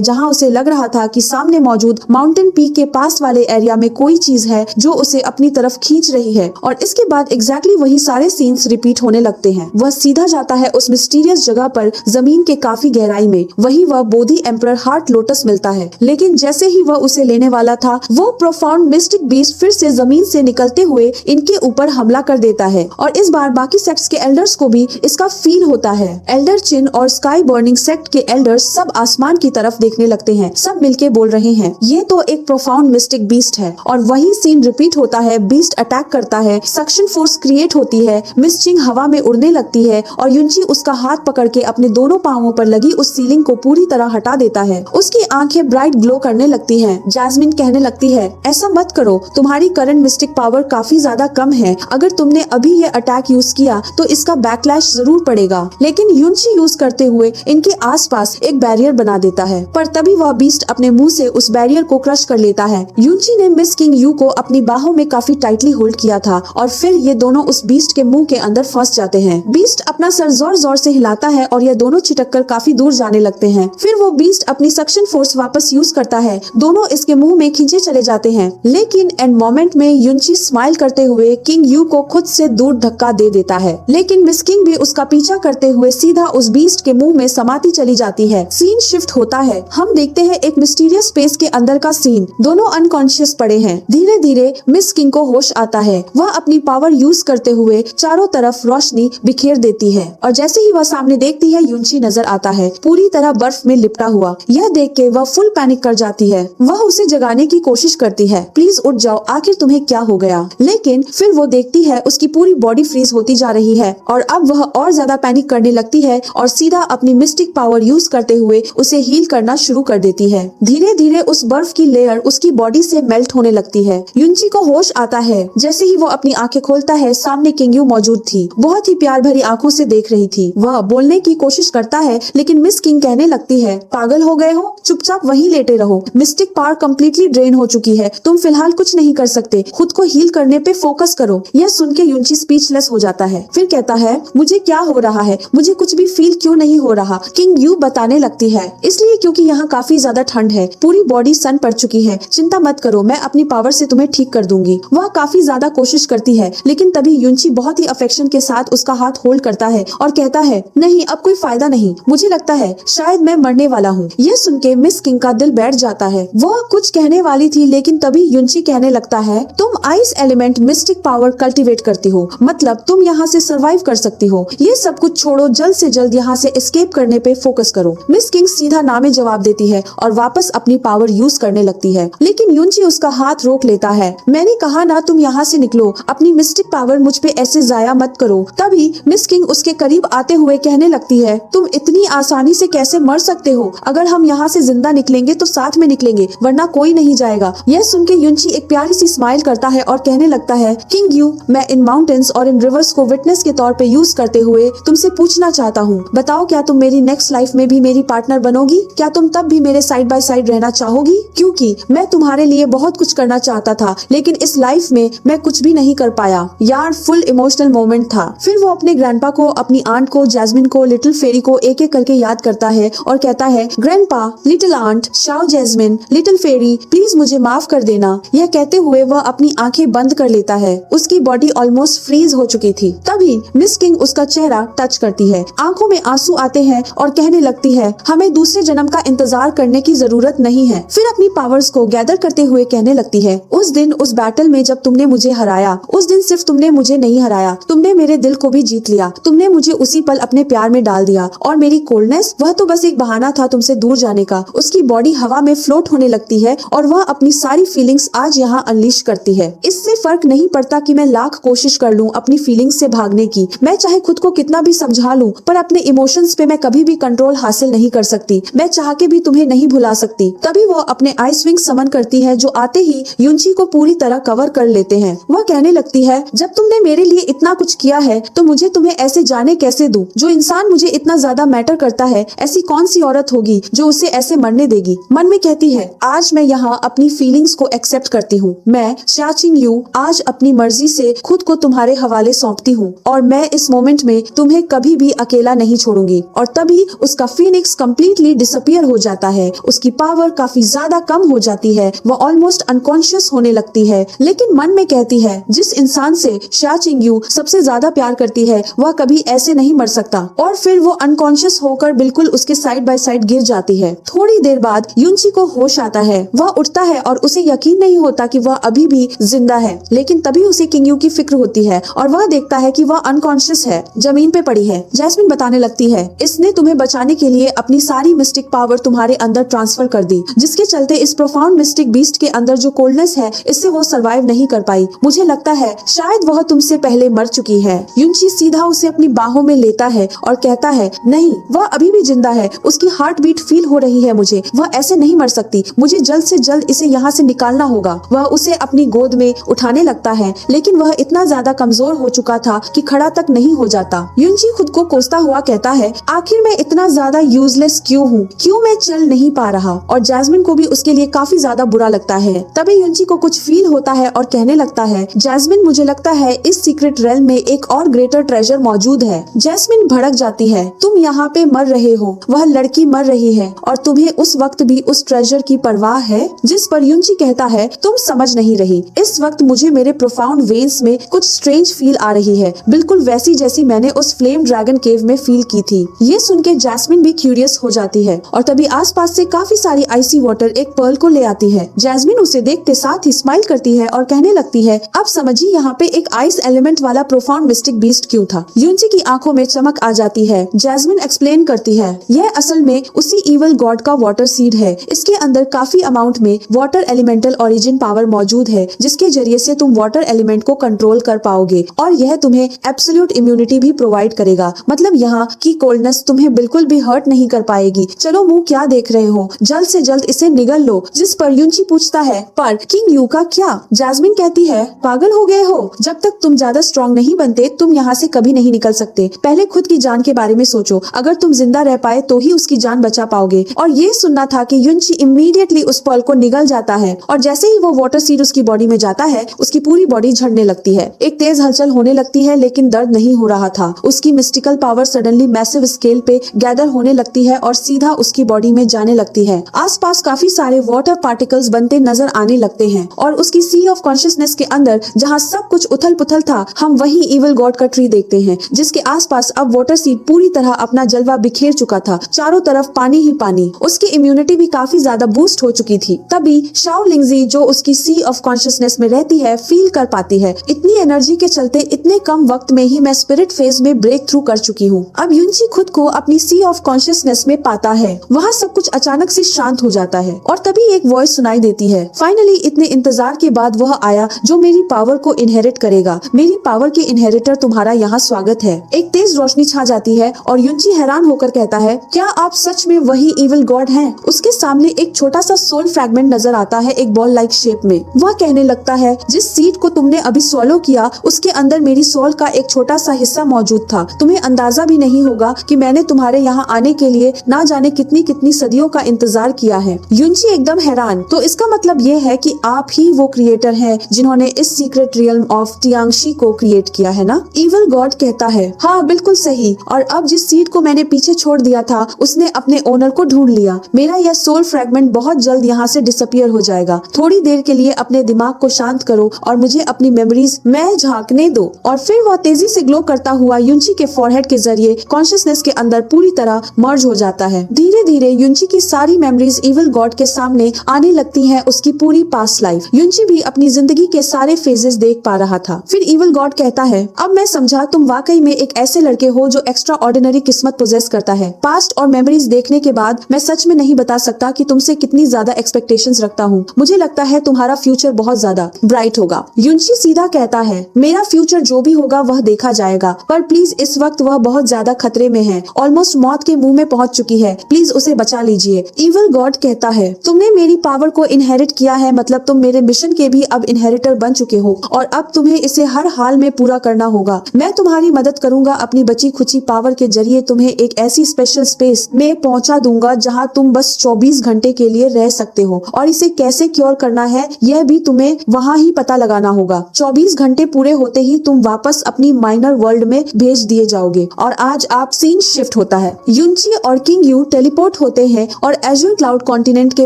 [SPEAKER 1] जहाँ उसे लग रहा था कि सामने मौजूद माउंटेन पीक के पास वाले एरिया में कोई चीज है जो उसे अपनी तरफ खींच रही है। और इसके बाद एग्जैक्टली वही सारे सीन्स रिपीट होने लगते हैं। वह सीधा जाता है उस मिस्टीरियस जगह पर जमीन के काफी गहराई में। वही वह बोधी एम्परर हार्ट लोटस मिलता है। लेकिन जैसे ही वह उसे लेने वाला था, वो प्रोफाउंड मिस्टिक बीस्ट फिर से जमीन से निकलते हुए इनके ऊपर हमला कर देता है। और इस बार बाकी सेक्ट्स के एल्डर्स को भी इसका फील होता है। एल्डर चिन और स्काई बर्निंग सेक्ट के एल्डर्स सब आसमान की तरफ देखने लगते हैं। सब मिलके बोल रहे हैं, ये तो एक प्रोफाउंड मिस्टिक बीस्ट है। और वही सीन रिपीट होता है। बीस्ट अटैक करता है, सक्शन फोर्स क्रिएट होती है, मिस चिंग हवा में उड़ने लगती है और युनची उसका हाथ पकड़ के अपने दोनों पांवों पर लगी उस सीलिंग को पूरी तरह हटा देता है। उसकी आंखें ब्राइट ग्लो करने लगती हैं। जैस्मिन कहने लगती है, ऐसा मत करो, तुम्हारी करंट मिस्टिक पावर काफी ज्यादा कम है। अगर तुमने अभी ये अटैक यूज किया तो इसका बैकलैश जरूर पड़ेगा। लेकिन युनची यूज करते हुए इनके आसपास एक बैरियर बना देता है। पर तभी वह बीस्ट अपने मुंह से उस बैरियर को क्रश कर लेता है। युनची ने मिस किंग यू को अपनी बाहों में काफी टाइटली होल्ड किया था और फिर ये दोनों उस बीस्ट के मुंह के अंदर फंस जाते हैं। बीस्ट अपना सर जोर जोर से हिलाता है और ये दोनों छिटक कर काफी दूर जाने लगते हैं। फिर वो बीस्ट अपनी सक्शन फोर्स वापस यूज करता है। दोनों इसके मुंह में खींचे चले जाते हैं। लेकिन एंड मोमेंट में युनची स्माइल करते हुए किंग यू को खुद से दूर धक्का दे देता है। लेकिन मिस किंग भी उसका पीछा करते हुए सीधा उस बीस्ट के मुंह में समाती चली जाती है। सीन शिफ्ट होता है। हम देखते हैं एक मिस्टीरियस स्पेस के अंदर का सीन। दोनों अनकॉन्शियस पड़े हैं। धीरे धीरे मिस किंग को होश आता है। वह अपनी पावर यूज करते हुए चारों तरफ रोशनी बिखेर देती है और जैसे ही वह सामने देखती है, युनची नजर आता है पूरी तरह बर्फ में लिपटा हुआ। यह देख के वह फुल पैनिक कर जाती है। वह उसे जगाने की कोशिश करती है, प्लीज उठ जाओ, आखिर तुम्हें क्या हो गया। लेकिन फिर वो देखती है उसकी पूरी बॉडी फ्रीज होती जा रही है और अब वह और ज्यादा पैनिक करने लगती है और सीधा अपनी मिस्टिक पावर यूज करते हुए उसे हील करना शुरू कर देती है। धीरे धीरे उस बर्फ की लेयर उसकी बॉडी से मेल्ट होने लगती है। युनची को होश आता है। जैसे ही वो अपनी आंखें खोलता है, सामने किंग यू मौजूद थी। बहुत ही प्यार भरी आंखों से देख रही थी। वह बोलने की कोशिश करता है लेकिन मिस किंग कहने लगती है, पागल हो गए हो, चुपचाप वहीं लेटे रहो। मिस्टिक पावर कम्प्लीटली ड्रेन हो चुकी है, तुम फिलहाल कुछ नहीं कर सकते, खुद को हील करने पे फोकस करो। यह सुन के युनची स्पीचलेस हो जाता है। फिर कहता है, मुझे क्या हो रहा है, मुझे कुछ भी फील क्यों नहीं हो रहा। किंग यू बताने लगती है, इसलिए क्योंकि यहाँ काफी ज्यादा ठंड है, पूरी बॉडी सन पड़ चुकी है, चिंता मत करो, मैं अपनी पावर से तुम्हें ठीक कर दूंगी। वह काफी ज्यादा कोशिश करती है लेकिन तभी युनची बहुत ही अफेक्शन के साथ उसका हाथ होल्ड करता है और कहता है, नहीं अब कोई फायदा नहीं, मुझे लगता है शायद मैं मरने वाला हूँ। यह सुन के मिस किंग का दिल बैठ जाता है। वह कुछ कहने वाली थी लेकिन तभी युनची कहने लगता है, तुम ice element mistake power cultivate करती हो, मतलब तुम यहाँ से सर्वाइव कर सकती हो। ये सब कुछ छोड़ो, जल्द से जल्द यहाँ से एस्केप करने पे फोकस करो। मिस किंग सीधा ना में जवाब देती है और वापस अपनी पावर यूज करने लगती है। लेकिन युनची उसका हाथ रोक लेता है। मैंने कहा ना तुम यहाँ से निकलो, अपनी मिस्टिक पावर मुझ पे ऐसे जाया मत करो। तभी मिस किंग उसके करीब आते हुए कहने लगती है, तुम इतनी आसानी से कैसे मर सकते हो, अगर हम यहाँ से जिंदा निकलेंगे तो साथ में निकलेंगे वरना कोई नहीं जाएगा। यह सुन के युनची एक प्यारी सी स्माइल करता है और कहने लगता है, किंग यू, मैं इन माउंटेन्स और इन रिवर्स को विटनेस के तौर पे यूज करते हुए तुमसे पूछना चाहता हूँ, बताओ क्या तुम मेरी नेक्स्ट लाइफ में भी मेरी पार्टनर बनोगी? क्या तुम तब भी मेरे साइड बाय साइड रहना चाहोगी? क्योंकि मैं तुम्हारे लिए बहुत कुछ करना चाहता था लेकिन इस लाइफ में मैं कुछ भी नहीं कर पाया। यार फुल इमोशनल मोमेंट था। फिर वो अपने ग्रैंडपा को, अपनी आंट को, जैस्मिन को, लिटिल फेरी को एक एक करके याद करता है और कहता है, grandpa, little aunt, Xiao Jasmine, little fairy, please मुझे माफ कर देना। यह कहते हुए वह अपनी आंखें बंद कर लेता है। उसकी बॉडी ऑलमोस्ट फ्रीज हो चुकी थी। तभी मिस किंग उसका चेहरा टच करती है। आंखों में आंसू आते हैं और कहने लगती है, हमें दूसरे जन्म का इंतजार करने की जरूरत नहीं है। फिर अपनी पावर्स को गैदर करते हुए कहने लगती है, उस दिन उस बैटल में जब तुमने मुझे हराया, उस दिन सिर्फ तुमने मुझे नहीं हराया, तुमने मेरे दिल को भी जीत लिया। तुमने मुझे उसी पल अपने प्यार में डाल दिया और मेरी कोल्डनेस, वह तो बस एक बहाना था तुमसे दूर जाने का। उसकी बॉडी हवा में फ्लोट होने लगती है और वह अपनी सारी फीलिंग्स आज यहाँ अनलीश करती है। इससे फर्क नहीं पड़ता कि मैं लाख कोशिश कर लूँ अपनी फीलिंग्स से भागने की, मैं चाहे खुद को कितना भी समझा लूँ पर अपने इमोशंस पे मैं कभी भी कंट्रोल हासिल नहीं कर सकती। मैं चाह के भी तुम्हें नहीं भुला सकती। तभी वो अपने आइस विंग समन करती है जो आते ही युनची को पूरी तरह कवर कर लेते हैं। वह कहने लगती लगती है, जब तुमने मेरे लिए इतना कुछ किया है तो मुझे तुम्हें ऐसे जाने कैसे दूं? जो इंसान मुझे इतना ज्यादा मैटर करता है, ऐसी कौन सी औरत होगी जो उसे ऐसे मरने देगी? मन में कहती है, आज मैं यहाँ अपनी फीलिंग्स को एक्सेप्ट करती हूँ। मैं शा चिंग यू आज अपनी मर्जी से खुद को तुम्हारे हवाले सौंपती हूँ और मैं इस मोमेंट में तुम्हें कभी भी अकेला नहीं छोड़ूंगी। और तभी उसका फीनिक्स कम्प्लीटली डिसअपियर हो जाता है। उसकी पावर काफी ज्यादा कम हो जाती है, वो ऑलमोस्ट अनकॉन्शियस होने लगती है। लेकिन मन में कहती है, जिस इंसान से शा चिंग यू सबसे ज्यादा प्यार करती है वह कभी ऐसे नहीं मर सकता। और फिर वो अनकॉन्शियस होकर बिल्कुल उसके साइड बाय साइड गिर जाती है। थोड़ी देर बाद युनची को होश आता है। वह उठता है और उसे यकीन नहीं होता कि वह अभी भी जिंदा है। लेकिन तभी उसे किंग यू की फिक्र होती है और वह देखता है कि वह अनकॉन्शियस है, जमीन पे पड़ी है। जैस्मिन बताने लगती है, इसने तुम्हें बचाने के लिए अपनी सारी मिस्टिक पावर तुम्हारे अंदर ट्रांसफर कर दी, जिसके चलते इस प्रोफाउंड मिस्टिक बीस्ट के अंदर जो कोल्डनेस है, इससे वो सरवाइव नहीं कर पाई। मुझे लगता है शायद वह तुमसे पहले मर चुकी है। युनची सीधा उसे अपनी बाहों में लेता है और कहता है, नहीं, वह अभी भी जिंदा है। उसकी हार्ट बीट फील हो रही है मुझे। वह ऐसे नहीं मर सकती। मुझे जल्द से जल्द इसे यहाँ से निकालना होगा। वह उसे अपनी गोद में उठाने लगता है, लेकिन वह इतना ज्यादा कमजोर हो चुका था कि खड़ा तक नहीं हो जाता। युनची खुद को कोसता हुआ कहता है, आखिर मैं इतना ज्यादा यूजलेस क्यों हूँ? क्यों मैं चल नहीं पा रहा? और जैस्मिन को भी उसके लिए काफी ज्यादा बुरा लगता है। तभी युनची को कुछ फील होता है और कहने लगता है, जैस्मिन, मुझे लगता है इस सीक्रेट रेल में एक और ग्रेटर ट्रेजर मौजूद है। जैस्मिन भड़क जाती है, तुम यहाँ पे मर रहे हो, वह लड़की मर रही है और तुम्हें उस वक्त भी उस ट्रेजर की परवाह है? जिस पर युनची कहता है, तुम समझ नहीं रही। इस वक्त मुझे मेरे प्रोफाउंड वेन्स में कुछ स्ट्रेंज फील आ रही है, बिल्कुल वैसी जैसी मैंने उस फ्लेम ड्रैगन केव में फील की थी। ये सुन के जैस्मिन भी क्यूरियस हो जाती है और तभी आसपास से काफी सारी आइसी वाटर एक पर्ल को ले आती है। जैस्मिन उसे देखते साथ ही स्माइल करती है और कहने लगती है, अब समझिए यहाँ पे एक आइस एलिमेंट वाला प्रोफाउंड मिस्टिक बीस्ट क्यों था। युनची की आंखों में चमक आ जाती है। जैस्मिन एक्सप्लेन करती है, यह असल में उसी इवल गॉड का वाटर सीड है। इसके अंदर काफी अमाउंट में वाटर एलिमेंटल ओरिजिन पावर मौजूद है, जिसके जरिए से तुम वाटर एलिमेंट को कंट्रोल कर पाओगे और यह तुम्हें एब्सोल्यूट इम्यूनिटी भी प्रोवाइड करेगा। मतलब यहाँ की कोल्डनेस तुम्हें बिल्कुल भी हर्ट नहीं कर पाएगी। चलो मुंह क्या देख रहे हो, जल्द से जल्द इसे निगल लो। जिस पर युनची पूछता है, पर किंग यू का क्या? जैस्मिन कहती है, पागल हो गए हो? जब तक तुम ज्यादा स्ट्रॉन्ग नहीं बनते तुम यहाँ से कभी नहीं निकल सकते। पहले खुद की जान के बारे में सोचो। अगर तुम जिंदा रह पाए तो ही उसकी जान बचा पाओगे। और ये सुनना था कि युनची इमीडिएटली उस पर्ल को निगल जाता है और जैसे ही वो वाटर सीड उसकी बॉडी में जाता है उसकी पूरी बॉडी झड़ने लगती है। एक तेज हलचल होने लगती है, लेकिन दर्द नहीं हो रहा था। उसकी mystical power suddenly massive scale पे गैदर होने लगती है और सीधा उसकी बॉडी में जाने लगती है। आसपास काफी सारे वाटर पार्टिकल्स बनते नजर आने लगते हैं और उसकी सी ऑफ कॉन्शियसनेस के अंदर जहाँ सब कुछ उथल पुथल था, हम वही इविल गॉड का ट्री देखते हैं, जिसके आसपास अब वाटर सीड पूरी तरह अपना जलवा बिखेर चुका था। चारों तरफ पानी ही पानी। उसकी इम्यूनिटी भी काफी ज्यादा बूस्ट हो चुकी थी। तभी शाओ लिंगजी, जो उसकी सी ऑफ कॉन्शियसनेस में रहती है, फील कर पाती है, इतनी एनर्जी के चलते इतने कम वक्त में ही मैं स्पिरिट फेज में ब्रेक थ्रू कर चुकी हूँ। अब युनची खुद को अपनी सी ऑफ कॉन्शियसनेस में पाता है। वहाँ सब कुछ अचानक से शांत हो जाता है और तभी एक वॉइस सुनाई देती है, फाइनली इतने इंतजार के बाद वह आया जो मेरी पावर को इनहेरिट करेगा। मेरी पावर के इनहेरिटर, तुम्हारा यहाँ स्वागत है। एक तेज रोशनी छा जाती है और युनची हैरान होकर कहता है, क्या आप सच में वही इविल गॉड हैं? उसके सामने एक छोटा सा सोल फ्रैगमेंट नजर आता है, एक बॉल लाइक शेप में। वह कहने लगता है, जिस सीड को तुमने अभी स्वॉलो किया उसके अंदर मेरी सोल का एक छोटा सा हिस्सा मौजूद था। तुम्हें अंदाजा भी नहीं होगा कि मैंने तुम्हारे यहाँ आने के लिए ना जाने कितनी कितनी सदियों का इंतजार किया है। युनची एकदम हैरान, तो इसका मतलब ये है कि आप ही वो क्रिएटर हैं जिन्होंने इस सीक्रेट रियल्म ऑफ तियांगशी को क्रिएट किया है ना? इविल गॉड कहता है, हाँ बिल्कुल सही। और अब जिस सीड को मैंने पीछे छोड़ दिया था उसने अपने ओनर को ढूंढ लिया। मेरा यह सोल फ्रैगमेंट बहुत जल्द यहाँ से डिसअपियर हो जाएगा। थोड़ी देर के लिए अपने दिमाग को शांत करो और मुझे अपनी मेमोरीज में झांकने दो। और फिर वह तेजी से ग्लो करता हुआ युनची के फॉरहेड के जरिए कॉन्शियसनेस के अंदर पूरी तरह मर्ज हो जाता है। धीरे धीरे युनची की सारी मेमोरीज इविल गॉड के सामने आने लगती हैं, उसकी पूरी पास्ट लाइफ। युनची भी अपनी जिंदगी के सारे फेजेस देख पा रहा था। फिर इविल गॉड कहता है, अब मैं समझा तुम वाकई में एक ऐसे लड़के हो जो एक्स्ट्रा ऑर्डिनरी किस्मत पोजेस करता है। पास्ट और मेमोरीज देखने के बाद मैं सच में नहीं बता सकता कि तुमसे कितनी ज्यादा एक्सपेक्टेशंस रखता हूँ। मुझे लगता है तुम्हारा फ्यूचर बहुत ज्यादा ब्राइट होगा। युनची सीधा कहता है, मेरा फ्यूचर जो भी होगा वह देखा जाएगा, पर प्लीज इस वक्त वह बहुत ज्यादा खतरे में है, ऑलमोस्ट मौत के मुंह में पहुंच चुकी है, प्लीज उसे बचा लीजिए। इविल गॉड कहता है, तुमने मेरी पावर को इनहेरिट किया है, मतलब तुम मेरे मिशन के भी अब इनहेरिटर बन चुके हो और अब तुम्हें इसे हर हाल में पूरा करना होगा। मैं तुम्हारी मदद करूंगा, अपनी बची खुची पावर के जरिए तुम्हें एक ऐसी स्पेशल स्पेस में पहुंचा दूंगा जहां तुम बस 24 घंटे के लिए रह सकते हो, और इसे कैसे क्योर करना है यह भी तुम्हें वहां ही पता लगाना होगा। 24 घंटे पूरे होते ही तुम वापस अपनी माइनर वर्ल्ड में भेज दिए जाओगे। और आज आप सीन शिफ्ट होता है। युनची और किंग यू टेलीपोर्ट होते हैं और एज़ुर क्लाउड कॉन्टिनेंट के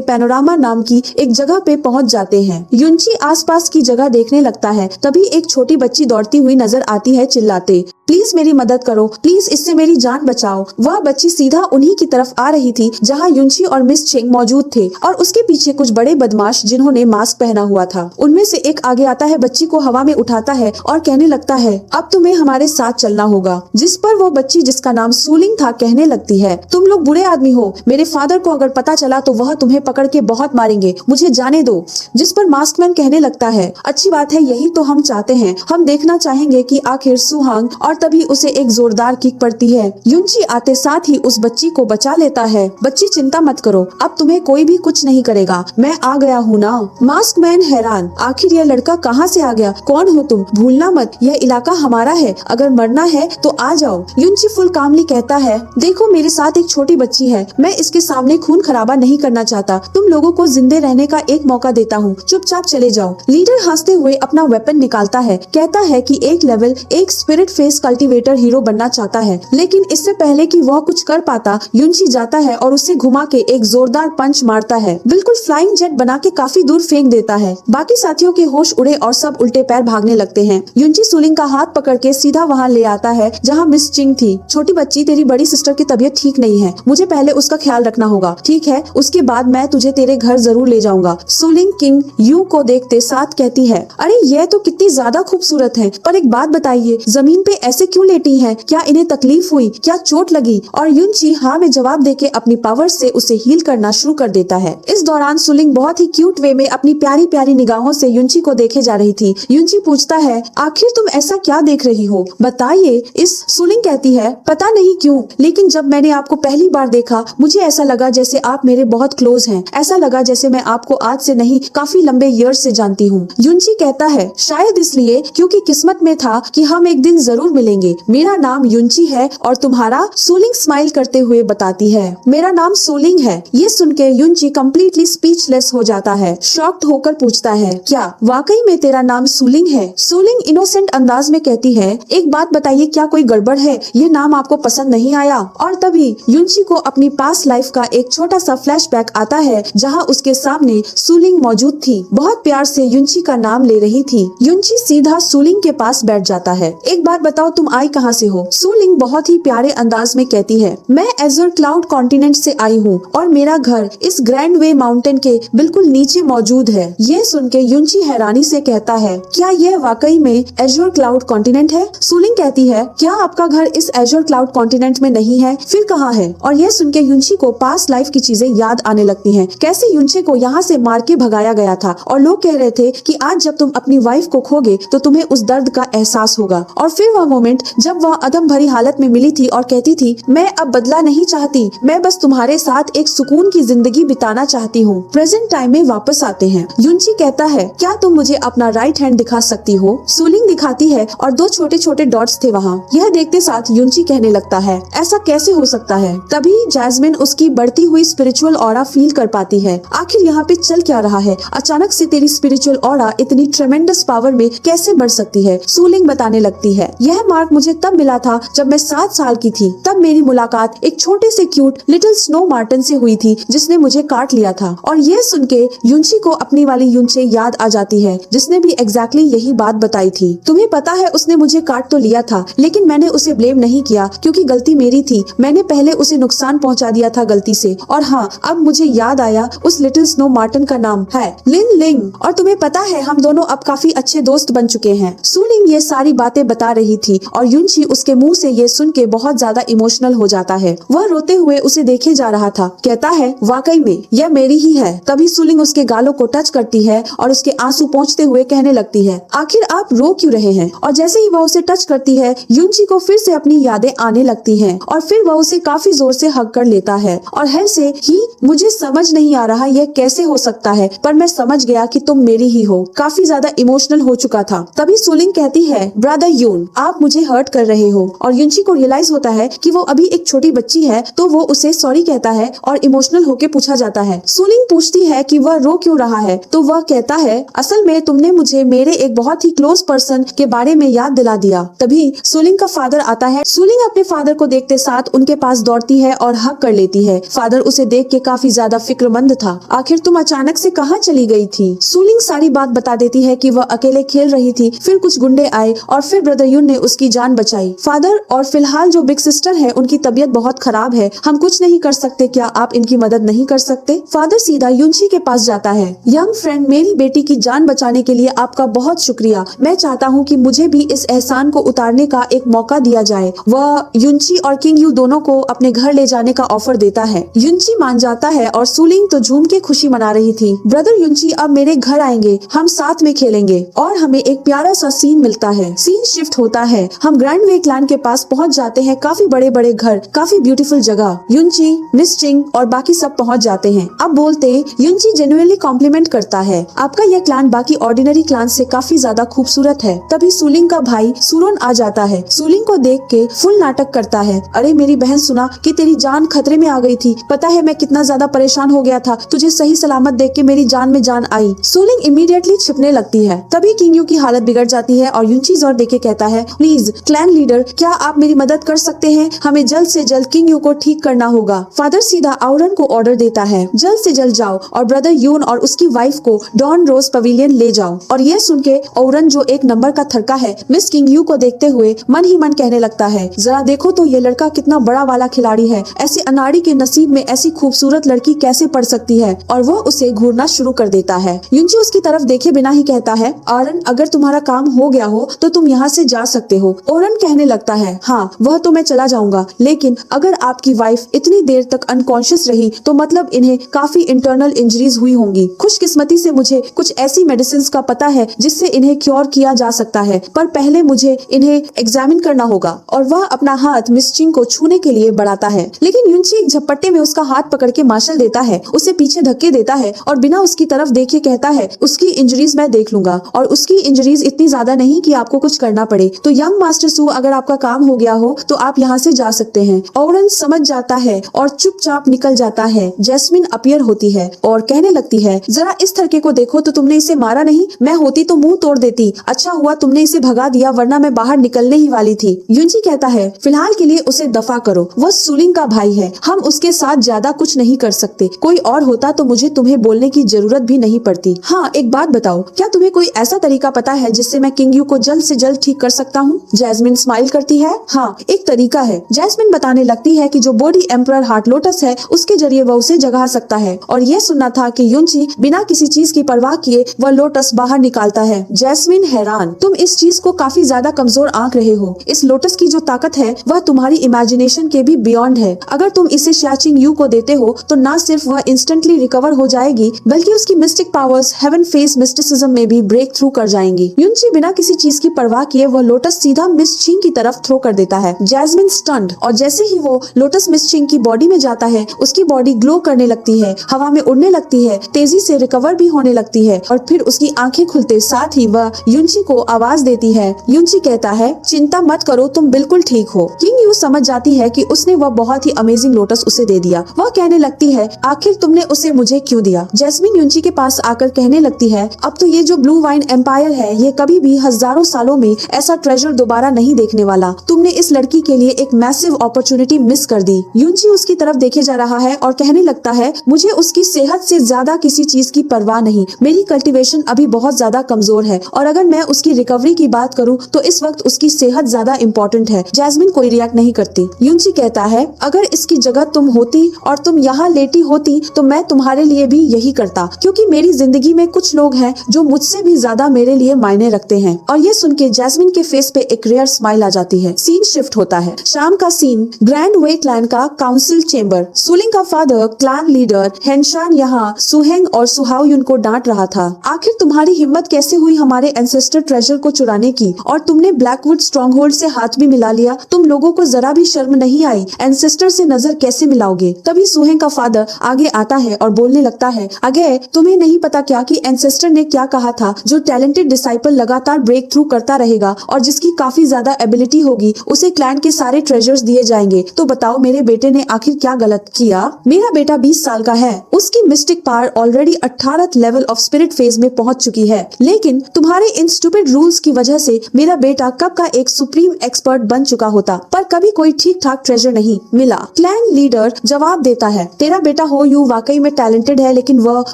[SPEAKER 1] पैनोरामा नाम की एक जगह पे पहुंच जाते हैं। युनची आसपास की जगह देखने लगता है, तभी एक छोटी बच्ची दौड़ती हुई नजर आती है चिल्लाते, प्लीज मेरी मदद करो, प्लीज इससे मेरी जान बचाओ। वह बच्ची सीधा उन्हीं की तरफ आ रही थी जहां युनची और मिस चेंग मौजूद थे, और उसके पीछे कुछ बड़े बदमाश जिन्होंने मास्क पहना हुआ था। उनमें से एक आगे आता है, बच्ची को हवा में उठाता है और कहने लगता है, अब तुम्हें हमारे साथ चलना होगा। जिस पर वो बच्ची, जिसका नाम सूलिंग था, कहने लगती है, तुम लोग बुरे आदमी हो, मेरे फादर को अगर पता चला तो वह तुम्हें पकड़ के बहुत मारेंगे, मुझे जाने दो। जिस पर मास्कमैन कहने लगता है, अच्छी बात है, यही तो हम चाहते हैं, हम देखना चाहेंगे कि आखिर सुहांग। और तभी उसे एक जोरदार किक पड़ती है। युनची आते साथ ही उस बच्ची को बचा लेता है। बच्ची चिंता मत करो, अब तुम्हें कोई भी कुछ नहीं करेगा, मैं आ गया हूँ ना। मास्कमैन हैरान, आखिर यह लड़का कहाँ से आ गया, कौन हो तुम, भूलना मत यह इलाका हमारा है, अगर मरना है तो आ जाओ। युनची फुल कामली कहता है, देखो मेरे साथ एक छोटी बच्ची है, मैं इसके सामने खून खराबा नहीं करना चाहता, तुम लोगों को जिंदे रहने का एक मौका देता हूँ, चुपचाप चले जाओ। लीडर हंसते हुए अपना वेपन निकालता है, कहता है कि एक लेवल एक स्पिरिट फेस कल्टीवेटर हीरो बनना चाहता है, लेकिन इससे पहले कि वह कुछ कर पाता, युनची जाता है और उसे घुमा के एक जोरदार पंच मारता है, बिल्कुल फ्लाइंग जेट बना के काफी दूर फेंक देता है। बाकी साथियों के होश उड़े और सब उल्टे पैर भागने लगते हैं। युनची सूलिंग का हाथ पकड़ के सीधा वहाँ ले आता है जहाँ मिस चिंग थी। छोटी बच्ची, तेरी बड़ी सिस्टर की तबीयत ठीक नहीं है, मुझे पहले उसका ख्याल रखना होगा, ठीक है, उसके बाद मैं तुझे तेरे घर जरूर ले जाऊंगा। सूलिंग किंग यू को देखते साथ कहती है, अरे यह तो कितनी ज्यादा खूबसूरत है, पर एक बात बताइए, जमीन पे ऐसे क्यों लेटी है, क्या इन्हें तकलीफ हुई, क्या चोट लगी? और युनची हाँ में जवाब देके अपनी पावर से उसे हील करना शुरू कर देता है। इस दौरान सूलिंग बहुत ही क्यूट वे में अपनी प्यारी प्यारी निगाहों से युनची को देखे जा रही थी। युनची पूछता है, आखिर तुम ऐसा क्या देख रही हो, बताइए। इस सूलिंग कहती है, पता नहीं क्यों, लेकिन जब मैंने आपको पहली बार देखा मुझे ऐसा लगा जैसे आप मेरे बहुत क्लोज हैं, ऐसा लगा जैसे मैं आपको आज से नहीं काफी लंबे ईयर से जानती हूँ। युनची कहता है, शायद इसलिए क्योंकि किस्मत में था कि हम एक दिन जरूर मिलेंगे। मेरा नाम युनची है और तुम्हारा? सूलिंग स्माइल करते हुए बताती है, मेरा नाम सूलिंग है। ये सुन के युनची कम्प्लीटली स्पीचलेस हो जाता है। शॉक्ड होकर पूछता है, क्या वाकई में तेरा नाम सूलिंग है? सूलिंग इनोसेंट अंदाज में कहती है, एक बात बताइए, क्या कोई गड़बड़ है, ये नाम आपको पसंद नहीं आया? और तभी युनची को अपनी पास्ट लाइफ का एक छोटा सा फ्लैशबैक आता है जहाँ उसके सामने सूलिंग मौजूद थी, बहुत प्यार से युनची का नाम ले रही थी। युनची सीधा सूलिंग के पास बैठ जाता है। एक बात बताओ, तुम आई कहाँ से हो? सूलिंग बहुत ही प्यारे अंदाज में कहती है, मैं एज़ुर क्लाउड कॉन्टिनेंट से आई हूँ और मेरा घर इस ग्रैंड वे माउंटेन के बिल्कुल नीचे मौजूद है। ये सुन के युनची हैरानी से कहता है, क्या यह वाकई में एज़ुर क्लाउड कॉन्टिनेंट है? सूलिंग कहती है, क्या आपका घर इस एज़ुर क्लाउड कॉन्टिनेंट में नहीं है, फिर कहाँ है? और यह सुन के युनची को पास्ट लाइफ की चीजें याद आने लगती हैं, कैसे युनची को यहाँ से मार के भगाया गया था और लोग कह रहे थे कि आज जब तुम अपनी वाइफ को खोगे तो तुम्हें उस दर्द का एहसास होगा। और फिर वह मोमेंट जब वह अदम भरी हालत में मिली थी और कहती थी, मैं अब बदला नहीं चाहती, मैं बस तुम्हारे साथ एक सुकून की जिंदगी बिताना चाहती हूँ। प्रेजेंट टाइम में वापस आते हैं। युनची कहता है, क्या तुम मुझे अपना राइट हैंड दिखा सकती हो? सूलिंग दिखाती है और दो छोटे छोटे डॉट्स थे वहाँ। यह देखते साथ युनची कहने लगता है, ऐसा कैसे हो सकता है? तभी जैस्मिन उसकी बढ़ती हुई स्पिरिचुअल ऑरा फील कर पाती है। आखिर यहाँ पे चल क्या रहा है? अचानक से तेरी स्पिरिचुअल ऑरा इतनी ट्रेमेंडस पावर में कैसे बढ़ सकती है? सूलिंग बताने लगती है, यह मार्क मुझे तब मिला था जब मैं 7 साल की थी। तब मेरी मुलाकात एक छोटे से क्यूट लिटिल स्नो मार्टन से हुई थी जिसने मुझे काट लिया था। और ये सुन के युनची को अपनी वाली युनचे याद आ जाती है जिसने भी एग्जैक्टली यही बात बताई थी। तुम्हें पता है उसने मुझे काट तो लिया था, लेकिन मैंने उसे ब्लेम नहीं किया क्योंकि गलती मेरी थी। मैंने पहले उसे नुकसान पहुंचा दिया था गलती से। और हाँ, अब मुझे याद आया, उस लिटिल स्नो मार्टन का नाम है लिन लिंग। और तुम्हें पता है हम दोनों अब काफी अच्छे दोस्त बन चुके हैं। सूलिंग ये सारी बातें बता रही थी और युनची उसके मुंह से ये सुन के बहुत ज्यादा इमोशनल हो जाता है। वह रोते हुए उसे देखे जा रहा था। कहता है वाकई में यह मेरी ही है। तभी सुलिंग उसके गालों को टच करती है और उसके आंसू पोंछते हुए कहने लगती है आखिर आप रो क्यों रहे हैं। और जैसे ही वह उसे टच करती है युनची को फिर से अपनी यादें आने लगती हैं और फिर वह उसे काफी जोर से हग कर लेता है और है से ही मुझे समझ नहीं आ रहा यह कैसे हो सकता है, पर मैं समझ गया कि तुम मेरी ही हो। काफी ज्यादा इमोशनल हो चुका था। तभी सुलिंग कहती है ब्रदर यून आप मुझे हर्ट कर रहे हो। और युनची को रियलाइज होता है कि वो अभी एक छोटी बच्ची है, तो वो उसे सॉरी कहता है और इमोशनल होके पूछा जाता है। सुलिंग पूछती है कि वह रो क्यों रहा है, तो वह कहता है असल में तुमने मुझे मेरे एक बहुत ही क्लोज पर्सन के बारे में याद दिला दिया। तभी सुलिंग का फादर आता है। सुलिंग अपने फादर को देखते साथ उनके पास दौड़ती है और हक कर लेती है। फादर उसे देख के काफी ज्यादा फिक्रमंद था। आखिर तुम अचानक से कहाँ चली गई थी। सुलिंग सारी बात बता देती है कि वह अकेले खेल रही थी, फिर कुछ गुंडे आए और फिर ब्रदर यून ने उसकी जान बचाई। फादर और फिलहाल जो बिग सिस्टर है उनकी तबीयत बहुत खराब है, हम कुछ नहीं कर सकते, क्या आप इनकी मदद नहीं कर सकते। फादर सीधा युनची के पास जाता है। यंग फ्रेंड मेरी बेटी की जान बचाने के लिए आपका बहुत शुक्रिया। मैं चाहता हूँ कि मुझे भी इस एहसान को उतारने का एक मौका दिया जाए। वह युनची और किंग यू दोनों को अपने घर ले जाने का ऑफर देता है। युनची मान जाता है और सुलिंग तो झूम के खुशी मना रही थी। ब्रदर युनची अब मेरे घर आएंगे, हम साथ में खेलेंगे। और हमें एक प्यारा सा सीन मिलता है। सीन शिफ्ट होता है, हम ग्रैंड वे क्लैन के पास पहुंच जाते हैं। काफी बड़े बड़े घर, काफी ब्यूटीफुल जगह। युनची, मिस चिंग और बाकी सब पहुंच जाते हैं। अब बोलते युनची जेन्युइनली कॉम्प्लीमेंट करता है आपका यह क्लैन बाकी ऑर्डिनरी क्लैन से काफी ज्यादा खूबसूरत है। तभी सुलिंग का भाई सुरोन आ जाता है। सुलिंग को देख के फुल नाटक करता है। अरे मेरी बहन, सुना कि तेरी जान खतरे में आ गई थी। पता है मैं कितना ज्यादा परेशान हो गया था, तुझे सही सलामत देख के मेरी जान में जान आई। सुलिंग इमीडिएटली छिपने लगती है। तभी किंग यू की हालत बिगड़ जाती है और युनची जोर देके कहता है प्लीज क्लैन लीडर, क्या आप मेरी मदद कर सकते हैं। हमें जल्द से जल्द किंग यू को ठीक करना होगा। फादर सीधा आउरन को ऑर्डर देता है जल्द से जल्द जाओ और ब्रदर यून और उसकी वाइफ को डॉन रोज पवेलियन ले जाओ। और ये सुन के औरन जो एक नंबर का थरका है मिस किंग यू को देखते हुए मन ही मन कहने लगता है जरा देखो तो ये लड़का कितना बड़ा वाला खिलाड़ी है। ऐसे अनाड़ी के नसीब में ऐसी खूबसूरत लड़की कैसे पड़ सकती है। और वो उसे घूरना शुरू कर देता है। युनची उसकी तरफ देखे बिना ही कहता है आरन अगर तुम्हारा काम हो गया हो तो तुम यहाँ से जा सकते हो। औरन कहने लगता है हाँ वह तो मैं चला जाऊंगा, लेकिन अगर आपकी वाइफ इतनी देर तक अनकॉन्शियस रही तो मतलब इन्हें काफी इंटरनल इंजरीज हुई होंगी। खुशकिस्मती से मुझे कुछ ऐसी मेडिसिन का पता है जिससे इन्हें क्योर किया जा सकता है, पर पहले मुझे इन्हें एग्जामिन करना होगा। और वह अपना हाथ मिस चिंग को छूने के लिए बढ़ाता है, लेकिन युनची एक झपट्टे में उसका हाथ पकड़ के मार्शल देता है, उसे पीछे धक्के देता है और बिना उसकी तरफ देखे कहता है उसकी इंजरीज मैं देख लूंगा और उसकी इंजरीज इतनी ज्यादा नहीं कि आपको कुछ करना पड़े। तो यंग मास्टर सू अगर आपका काम हो गया हो तो आप यहाँ से जा सकते हैं। औरन समझ जाता है और चुपचाप निकल जाता है। जैस्मिन अपीयर होती है और कहने लगती है जरा इस लड़के को देखो तो तुमने इसे मारा नहीं, मैं होती तो मुंह तोड़ देती। अच्छा हुआ तुमने इसे भगा दिया, वरना मैं बाहर निकलने ही वाली थी। युनची कहता है फिलहाल के लिए उसे दफा करो, वह सुलिंग का भाई है, हम उसके साथ ज्यादा कुछ नहीं कर सकते। कोई और होता तो मुझे तुम्हें बोलने की जरूरत भी नहीं पड़ती। हाँ एक बात बताओ, क्या तुम्हें कोई ऐसा तरीका पता है जिससे मैं किंग यू को जल्द से जल्द ठीक कर सकता हूँ। जैस्मिन स्माइल करती है हाँ एक तरीका है। जैस्मिन बताने लगती है कि जो बॉडी एम्परर हार्ट लोटस है उसके जरिए वह उसे जगा सकता है। और ये सुनना था कि युनची बिना किसी चीज की परवाह किए वह लोटस बाहर निकालता है। जैस्मिन हैरान, तुम इस चीज को काफी ज्यादा कमजोर आंक रहे हो। इस लोटस की जो ताकत है वह तुम्हारी इमेजिनेशन के भी बियॉन्ड है। अगर तुम इसे शाचिंग यू को देते हो तो न सिर्फ वह इंस्टेंटली रिकवर हो जाएगी बल्कि उसकी mystic powers heaven face mysticism में भी ब्रेक थ्रू कर जाएंगी। युनची बिना किसी चीज की परवाह किए वह लोटस सीधा मिस चिंग की तरफ थ्रो कर देता है। जैस्मिन स्टन्ड, और जैसे ही वो लोटस मिस चिंग की बॉडी में जाता है उसकी बॉडी ग्लो करने लगती है, हवा में उड़ने लगती है, तेजी से रिकवर भी होने लगती है और फिर उसकी आंखें खुलते साथ ही वह युनची को आवाज देती है। युनची कहता है चिंता मत करो, तुम बिल्कुल ठीक हो। किंग यू समझ जाती है कि उसने वह बहुत ही अमेजिंग लोटस उसे दे दिया। वह कहने लगती है आखिर तुमने उसे मुझे क्यों दिया। जैस्मिन युनची के पास आकर कहने लगती है अब तो ये जो ब्लू वाइन एम्पायर है ये कभी भी हजारों सालों में ऐसा ट्रेजर दोबारा नहीं देखने वाला। तुमने इस लड़की के लिए एक मैसिव अपॉर्चुनिटी मिस कर दी। युनची उसकी तरफ देखे जा रहा है और कहने लगता है मुझे उसकी सेहत से ज्यादा किसी चीज की परवाह नहीं, मेरी कल्टीवेशन अभी बहुत ज्यादा कमजोर है और अगर मैं उसकी रिकवरी की बात करूं तो इस वक्त उसकी सेहत ज्यादा इम्पोर्टेंट है। जैस्मिन कोई रिएक्ट नहीं करती। युनची कहता है अगर इसकी जगह तुम होती और तुम यहाँ लेटी होती तो मैं तुम्हारे लिए भी यही करता, क्योंकि मेरी जिंदगी में कुछ लोग हैं जो मुझसे भी ज्यादा मेरे लिए मायने रखते हैं। और ये सुन के जैस्मिन के फेस पे एक रेयर स्माइल आ जाती है। सीन शिफ्ट होता है। शाम का सीन, ग्रैंड वे क्लैन का काउंसिल चेंबर। सुलिंग का फादर क्लैन लीडर हेनशान यहाँ सुहेंग और सुहाओयुन को डांट रहा था। आखिर तुम्हारी हिम्मत कैसे हुई हमारे एंसेस्टर ट्रेजर को चुराने की, और तुमने ब्लैकवुड स्ट्रॉन्गहोल्ड से हाथ भी मिला लिया। तुम लोगों को जरा भी शर्म नहीं आई? एंसेस्टर से नजर कैसे मिलाओगे? तभी सुहेंग का फादर आगे आता है और बोलने लगता है, अगे तुम्हें नहीं पता क्या कि एंसेस्टर ने क्या कहा था? जो टैलेंटेड डिसाइपल लगातार ब्रेक थ्रू करता रहेगा और जिसकी काफी ज्यादा एबिलिटी होगी, उसे क्लैन के सारे ट्रेजर्स दिए जाएंगे। तो बताओ मेरे बेटे ने आखिर क्या गलत किया? मेरा बेटा 20 साल का है, उसकी mistake power already 18th level of spirit phase में पहुंच चुकी है, लेकिन तुम्हारे इन स्टूपिड रूल्स की वजह से मेरा बेटा कब का एक सुप्रीम एक्सपर्ट बन चुका होता, पर कभी कोई ठीक ठाक ट्रेजर नहीं मिला। क्लैन लीडर जवाब देता है, तेरा बेटा हो यू वाकई में टैलेंटेड है, लेकिन वह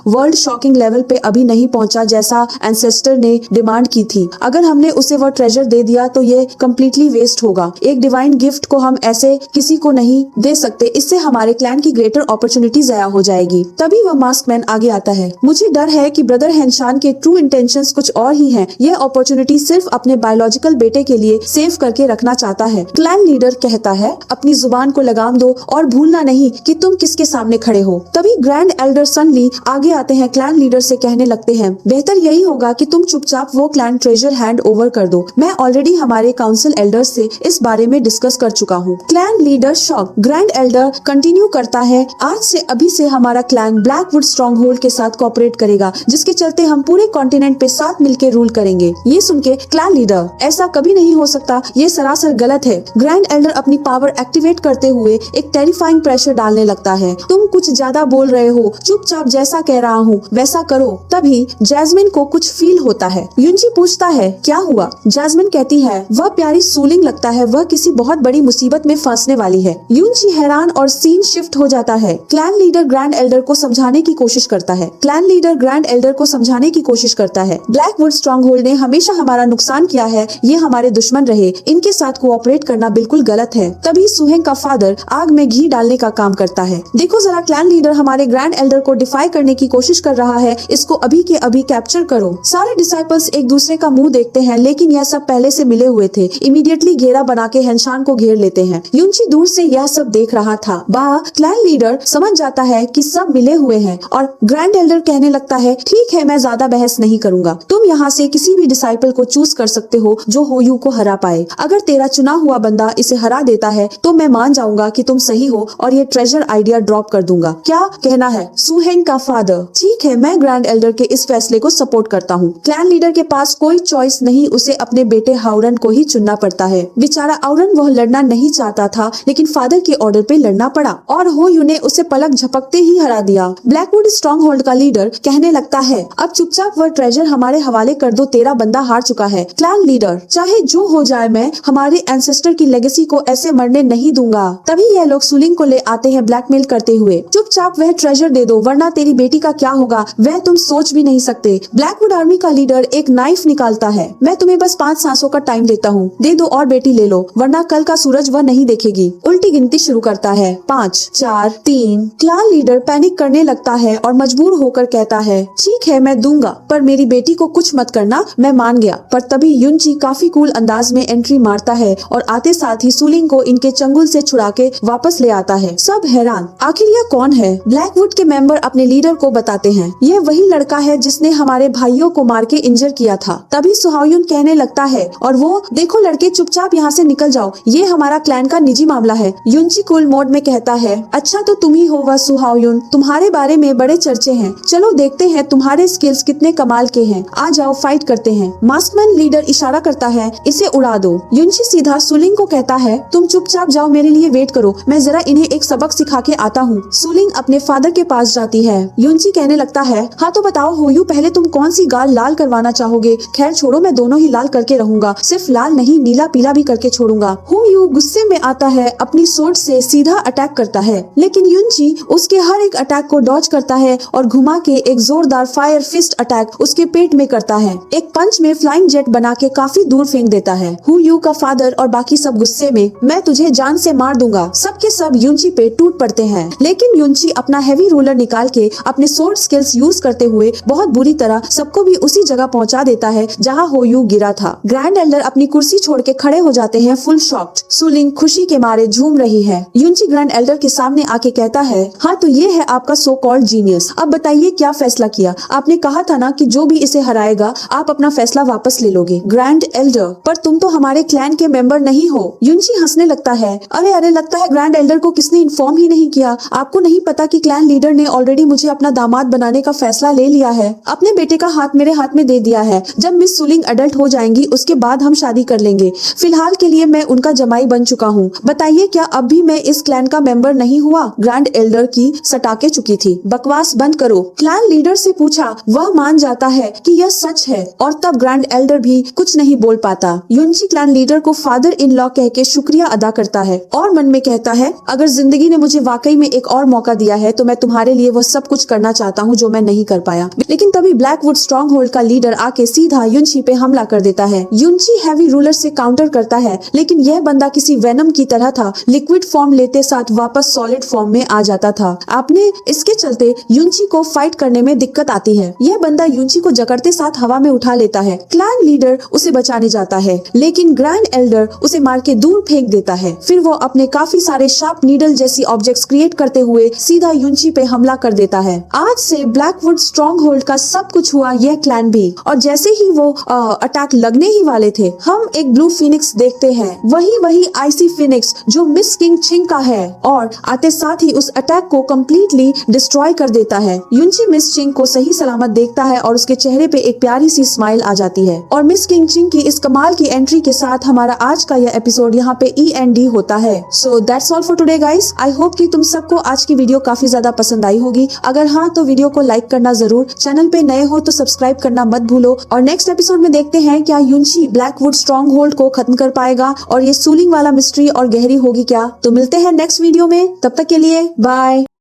[SPEAKER 1] वर्ल्ड शॉकिंग लेवल पे अभी नहीं पहुंचा जैसा एंसेस्टर ने डिमांड की थी। अगर हमने उसे वह ट्रेजर दे दिया तो ये कम्प्लीटली वेस्ट होगा। एक डिवाइन गिफ्ट को हम ऐसे किसी को नहीं दे सकते, इससे हमारे क्लैन की ग्रेटर अपॉर्चुनिटी ज़ाया हो जाएगी। तभी वह मास्कमैन आगे आता है, मुझे डर है कि ब्रदर हेनशान के ट्रू इंटेंशंस कुछ और ही हैं। यह अपॉर्चुनिटी सिर्फ अपने बायोलॉजिकल बेटे के लिए सेव करके रखना चाहता है। क्लैन लीडर कहता है, अपनी जुबान को लगाम दो और भूलना नहीं कि तुम किसके सामने खड़े हो। तभी ग्रैंड एल्डर सन ली आगे आते हैं। क्लैन लीडर से कहने लगते हैं, बेहतर यही होगा कि तुम चुपचाप वो क्लैन ट्रेजर हैंड ओवर कर दो। मैं ऑलरेडी हमारे काउंसिल एल्डर्स से इस बारे में डिस्कस कर चुका हूँ। Clan leader shock. Grand Elder continue करता है, आज से अभी से हमारा क्लैन ब्लैकवुड स्ट्रॉन्गहोल्ड के साथ कोऑपरेट करेगा, जिसके चलते हम पूरे कॉन्टिनेंट पे साथ मिलकर रूल करेंगे। ये सुन के क्लैन लीडर, ऐसा कभी नहीं हो सकता, ये सरासर गलत है। ग्रैंड एल्डर अपनी पावर एक्टिवेट करते हुए एक टेरिफाइंग प्रेशर डालने लगता है, तुम कुछ ज्यादा बोल रहे हो, चुपचाप जैसा कह रहा हूँ वैसा करो। तभी जैस्मिन को कुछ फील होता है। युनची पूछता है, क्या हुआ? जैस्मिन कहती है, वह प्यारी सूलिंग लगता है वह किसी बहुत बड़ी मुसीबत में फंसने वाली है। युनची हैरान और सीन शिफ्ट हो जाता है। क्लैन लीडर ग्रैंड एल्डर को समझाने की कोशिश करता है। क्लैन लीडर ग्रैंड एल्डर को समझाने की कोशिश करता है, ब्लैकवुड स्ट्रॉन्गहोल्ड ने हमेशा हमारा नुकसान किया है, ये हमारे दुश्मन रहे, इनके साथ कोऑपरेट करना बिल्कुल गलत है। तभी सुहेंग का फादर आग में घी डालने का काम करता है। देखो जरा, क्लैन लीडर हमारे ग्रैंड एल्डर को डिफाई करने की कोशिश कर रहा है, इसको अभी के अभी कैप्चर करो। सारे डिसाइपल्स एक दूसरे का मुंह देखते हैं, लेकिन यह सब पहले से मिले हुए थे। इमीडिएटली घेरा बना के हेनशान को घेर लेते हैं। युनची दूर से यह सब देख रहा था। क्लैन लीडर समझ जाता है कि सब मिले हुए हैं और ग्रैंड एल्डर कहने लगता है, ठीक है मैं ज्यादा बहस नहीं करूंगा, तुम यहाँ से किसी भी डिसाइपल को चूज कर सकते हो जो होयू को हरा पाए। अगर तेरा चुना हुआ बंदा इसे हरा देता है तो मैं मान जाऊंगा कि तुम सही हो और ये ट्रेजर आइडिया ड्रॉप कर दूंगा। क्या कहना है? सुहेंग का फादर, ठीक है मैं ग्रैंड एल्डर के इस फैसले को सपोर्ट करता हूँ। क्लैन लीडर के पास कोई चॉइस नहीं, उसे अपने बेटे हाउरन को ही चुनना पड़ता है। बेचारा हाउरन वह लड़ना नहीं चाहता था, लेकिन फादर के ऑर्डर पे लड़ना पड़ा और होयू ने उसे पलक झपकते ही हरा दिया। ब्लैकवुड स्ट्रॉन्गहोल्ड का लीडर कहने लगता है, अब चुपचाप वह ट्रेजर हमारे हवाले कर दो, तेरा बंदा हार चुका है। क्लैन लीडर, चाहे जो हो जाए मैं हमारे एंसेस्टर की लेगेसी को ऐसे मरने नहीं दूंगा। तभी यह लोग सुलिंग को ले आते हैं ब्लैकमेल करते हुए, चुपचाप वह ट्रेजर दे दो वरना तेरी बेटी का क्या होगा वह तुम सोच भी नहीं सकते। ब्लैकवुड आर्मी का लीडर एक नाइफ निकालता है, मैं तुम्हें बस 5 सांसों का टाइम देता हूँ, दे दो और बेटी ले लो वरना कल का सूरज वह नहीं देखेगी। उल्टी गिनती शुरू करता है, 5 4 3। क्लैन लीडर पैनिक करने लगता है और मजबूर होकर कहता है, ठीक है मैं दूंगा पर मेरी बेटी को कुछ मत करना, मैं मान गया। पर तभी युनची काफी कूल अंदाज में एंट्री मारता है और आते साथ ही सुलिंग को इनके चंगुल से छुड़ा के वापस ले आता है। सब हैरान, आखिर यह कौन है? ब्लैकवुड के मेंबर अपने लीडर को बताते हैं, यह वही लड़का है जिसने हमारे भाइयों को मार के इंजर किया था। तभी सुहाओयुन कहने लगता है, और वो देखो लड़के चुपचाप यहाँ से निकल जाओ, ये हमारा क्लैन का निजी मामला है। युनची कूल मोड में कहता है, अच्छा तो तुम ही हो वह सुहाओयुन, तुम्हारे बारे में बड़े चर्चे हैं, चलो देखते हैं तुम्हारे स्किल्स कितने कमाल के हैं, आ जाओ फाइट करते हैं। मास्कमैन लीडर इशारा करता है, इसे उड़ा दो। युनची सीधा सुलिंग को कहता है, तुम चुपचाप जाओ, मेरे लिए वेट करो, मैं जरा इन्हें एक सबक सिखा के आता हूँ। सुलिंग अपने फादर के पास जाती है। युनची कहने लगता है, हाँ तो बताओ होयू, पहले तुम कौन सी गाल लाल करवाना चाहोगे? खैर छोड़ो, मैं दोनों ही लाल करके रहूंगा, सिर्फ लाल नहीं नीला पीला भी करके छोड़ूंगा। होयू गुस्से में आता है, अपनी सोर्ड से सीधा अटैक करता है, लेकिन युनची उसके हर एक अटैक को डॉज करता है और घुमा के एक जोरदार फायर फिस्ट अटैक उसके पेट में करता है। एक पंच में फ्लाइंग जेट बना के काफी दूर फेंक देता है। होयू का फादर और बाकी सब गुस्से में, मैं तुझे जान से मार दूंगा, सबके सब युनची पे टूट पड़ते हैं। लेकिन युनची अपना हैवी रूलर निकाल के अपने सोर्ड स्किल्स यूज करते हुए बहुत बुरी तरह सबको भी उसी जगह पहुंचा देता है जहां होयू गिरा था। ग्रैंड एल्डर एल्डर अपनी कुर्सी छोड़ के खड़े हो जाते हैं फुल शॉक्ड। सुलिंग खुशी के मारे झूम रही है। युनची ग्रैंड एल्डर के सामने आके कहता है, हाँ तो ये है आपका सो कॉल्ड जीनियस। अब बताइए क्या फैसला किया? आपने कहा था ना कि जो भी इसे हराएगा आप अपना फैसला वापस ले लोगे। ग्रैंड एल्डर, पर तुम तो हमारे क्लैन के मेंबर नहीं हो। युनची हंसने लगता है, अरे अरे लगता है ग्रैंड एल्डर को किसने इन्फॉर्म ही नहीं किया। आपको नहीं पता कि क्लैन लीडर ने ऑलरेडी मुझे अपना दामाद बनाने का फैसला ले लिया है। अपने बेटे का हाथ मेरे हाथ में दे दिया है। जब मिस सुलिंग अडल्ट हो जाएंगी उसके बाद हम शादी कर लेंगे। फिलहाल के लिए मैं उनका जमाई बन चुका हूँ। बताइए क्या अब भी मैं इस क्लैन का मेंबर नहीं हुआ? ग्रैंड एल्डर की सटाके चुकी थी। बकवास बंद करो, क्लैन लीडर से पूछा। वह मान जाता है कि यह सच है और तब ग्रैंड एल्डर भी कुछ नहीं बोल पाता। युनची क्लैन लीडर को फादर इन लॉ कह के शुक्रिया अदा करता है और मन में कहता है, अगर जिंदगी ने मुझे वाकई में एक और मौका दिया है तो मैं तुम्हारे लिए वो सब कुछ करना चाहता हूँ जो मैं नहीं कर पाया। लेकिन तभी ब्लैकवुड स्ट्रॉन्ग होल्ड का लीडर आके सीधा युनची पे हमला कर देता है। युनची हैवी रूलर से काउंटर करता है, लेकिन यह बंदा किसी वेनम की तरह था। लिक्विड फॉर्म लेते साथ वापस सॉलिड फॉर्म में आ जाता था। आपने इसके चलते युनची को फाइट करने में दिक्कत आती है। यह बंदा युनची को जकड़ते साथ हवा में उठा लेता है। क्लैन लीडर उसे बचाने जाता है, लेकिन ग्रैंड एल्डर उसे मार के दूर फेंक देता है। फिर वो अपने काफी सारे शार्प नीडल जैसी ऑब्जेक्ट्स क्रिएट करते हुए सीधा युनची पे हमला कर देता है। आज से ब्लैकवुड स्ट्रॉन्ग होल्ड का सब कुछ हुआ, यह क्लैन भी। और जैसे ही वो अटैक लगने ही वाले थे, हम एक ब्लू फिनिक्स देखते हैं। वही आइसी फिनिक्स जो मिस किंग चिंग का है और आते साथ ही उस अटैक को कम्प्लीटली डिस्ट्रॉय कर देता है। युनची मिस चिंग को सही सलामत देखता है और उसके चेहरे पे एक प्यारी सी स्माइल आ जाती है। और मिस किंग चिंग की इस कमाल की एंट्री के साथ हमारा आज का यह एपिसोड यहाँ पे END होता है। So that's all for today guys. I hope कि तुम सबको आज की वीडियो काफी ज्यादा पसंद आई होगी। अगर हाँ तो वीडियो को लाइक करना जरूर, चैनल पे नए हो तो सब्सक्राइब करना मत भूलो। और नेक्स्ट एपिसोड में देखते हैं क्या युनची ब्लैकवुड स्ट्रॉन्ग होल्ड को खत्म कर पाएगा और ये सूलिंग वाला मिस्ट्री और गहरी होगी क्या। तो मिलते हैं नेक्स्ट वीडियो में, तब तक के लिए बाय।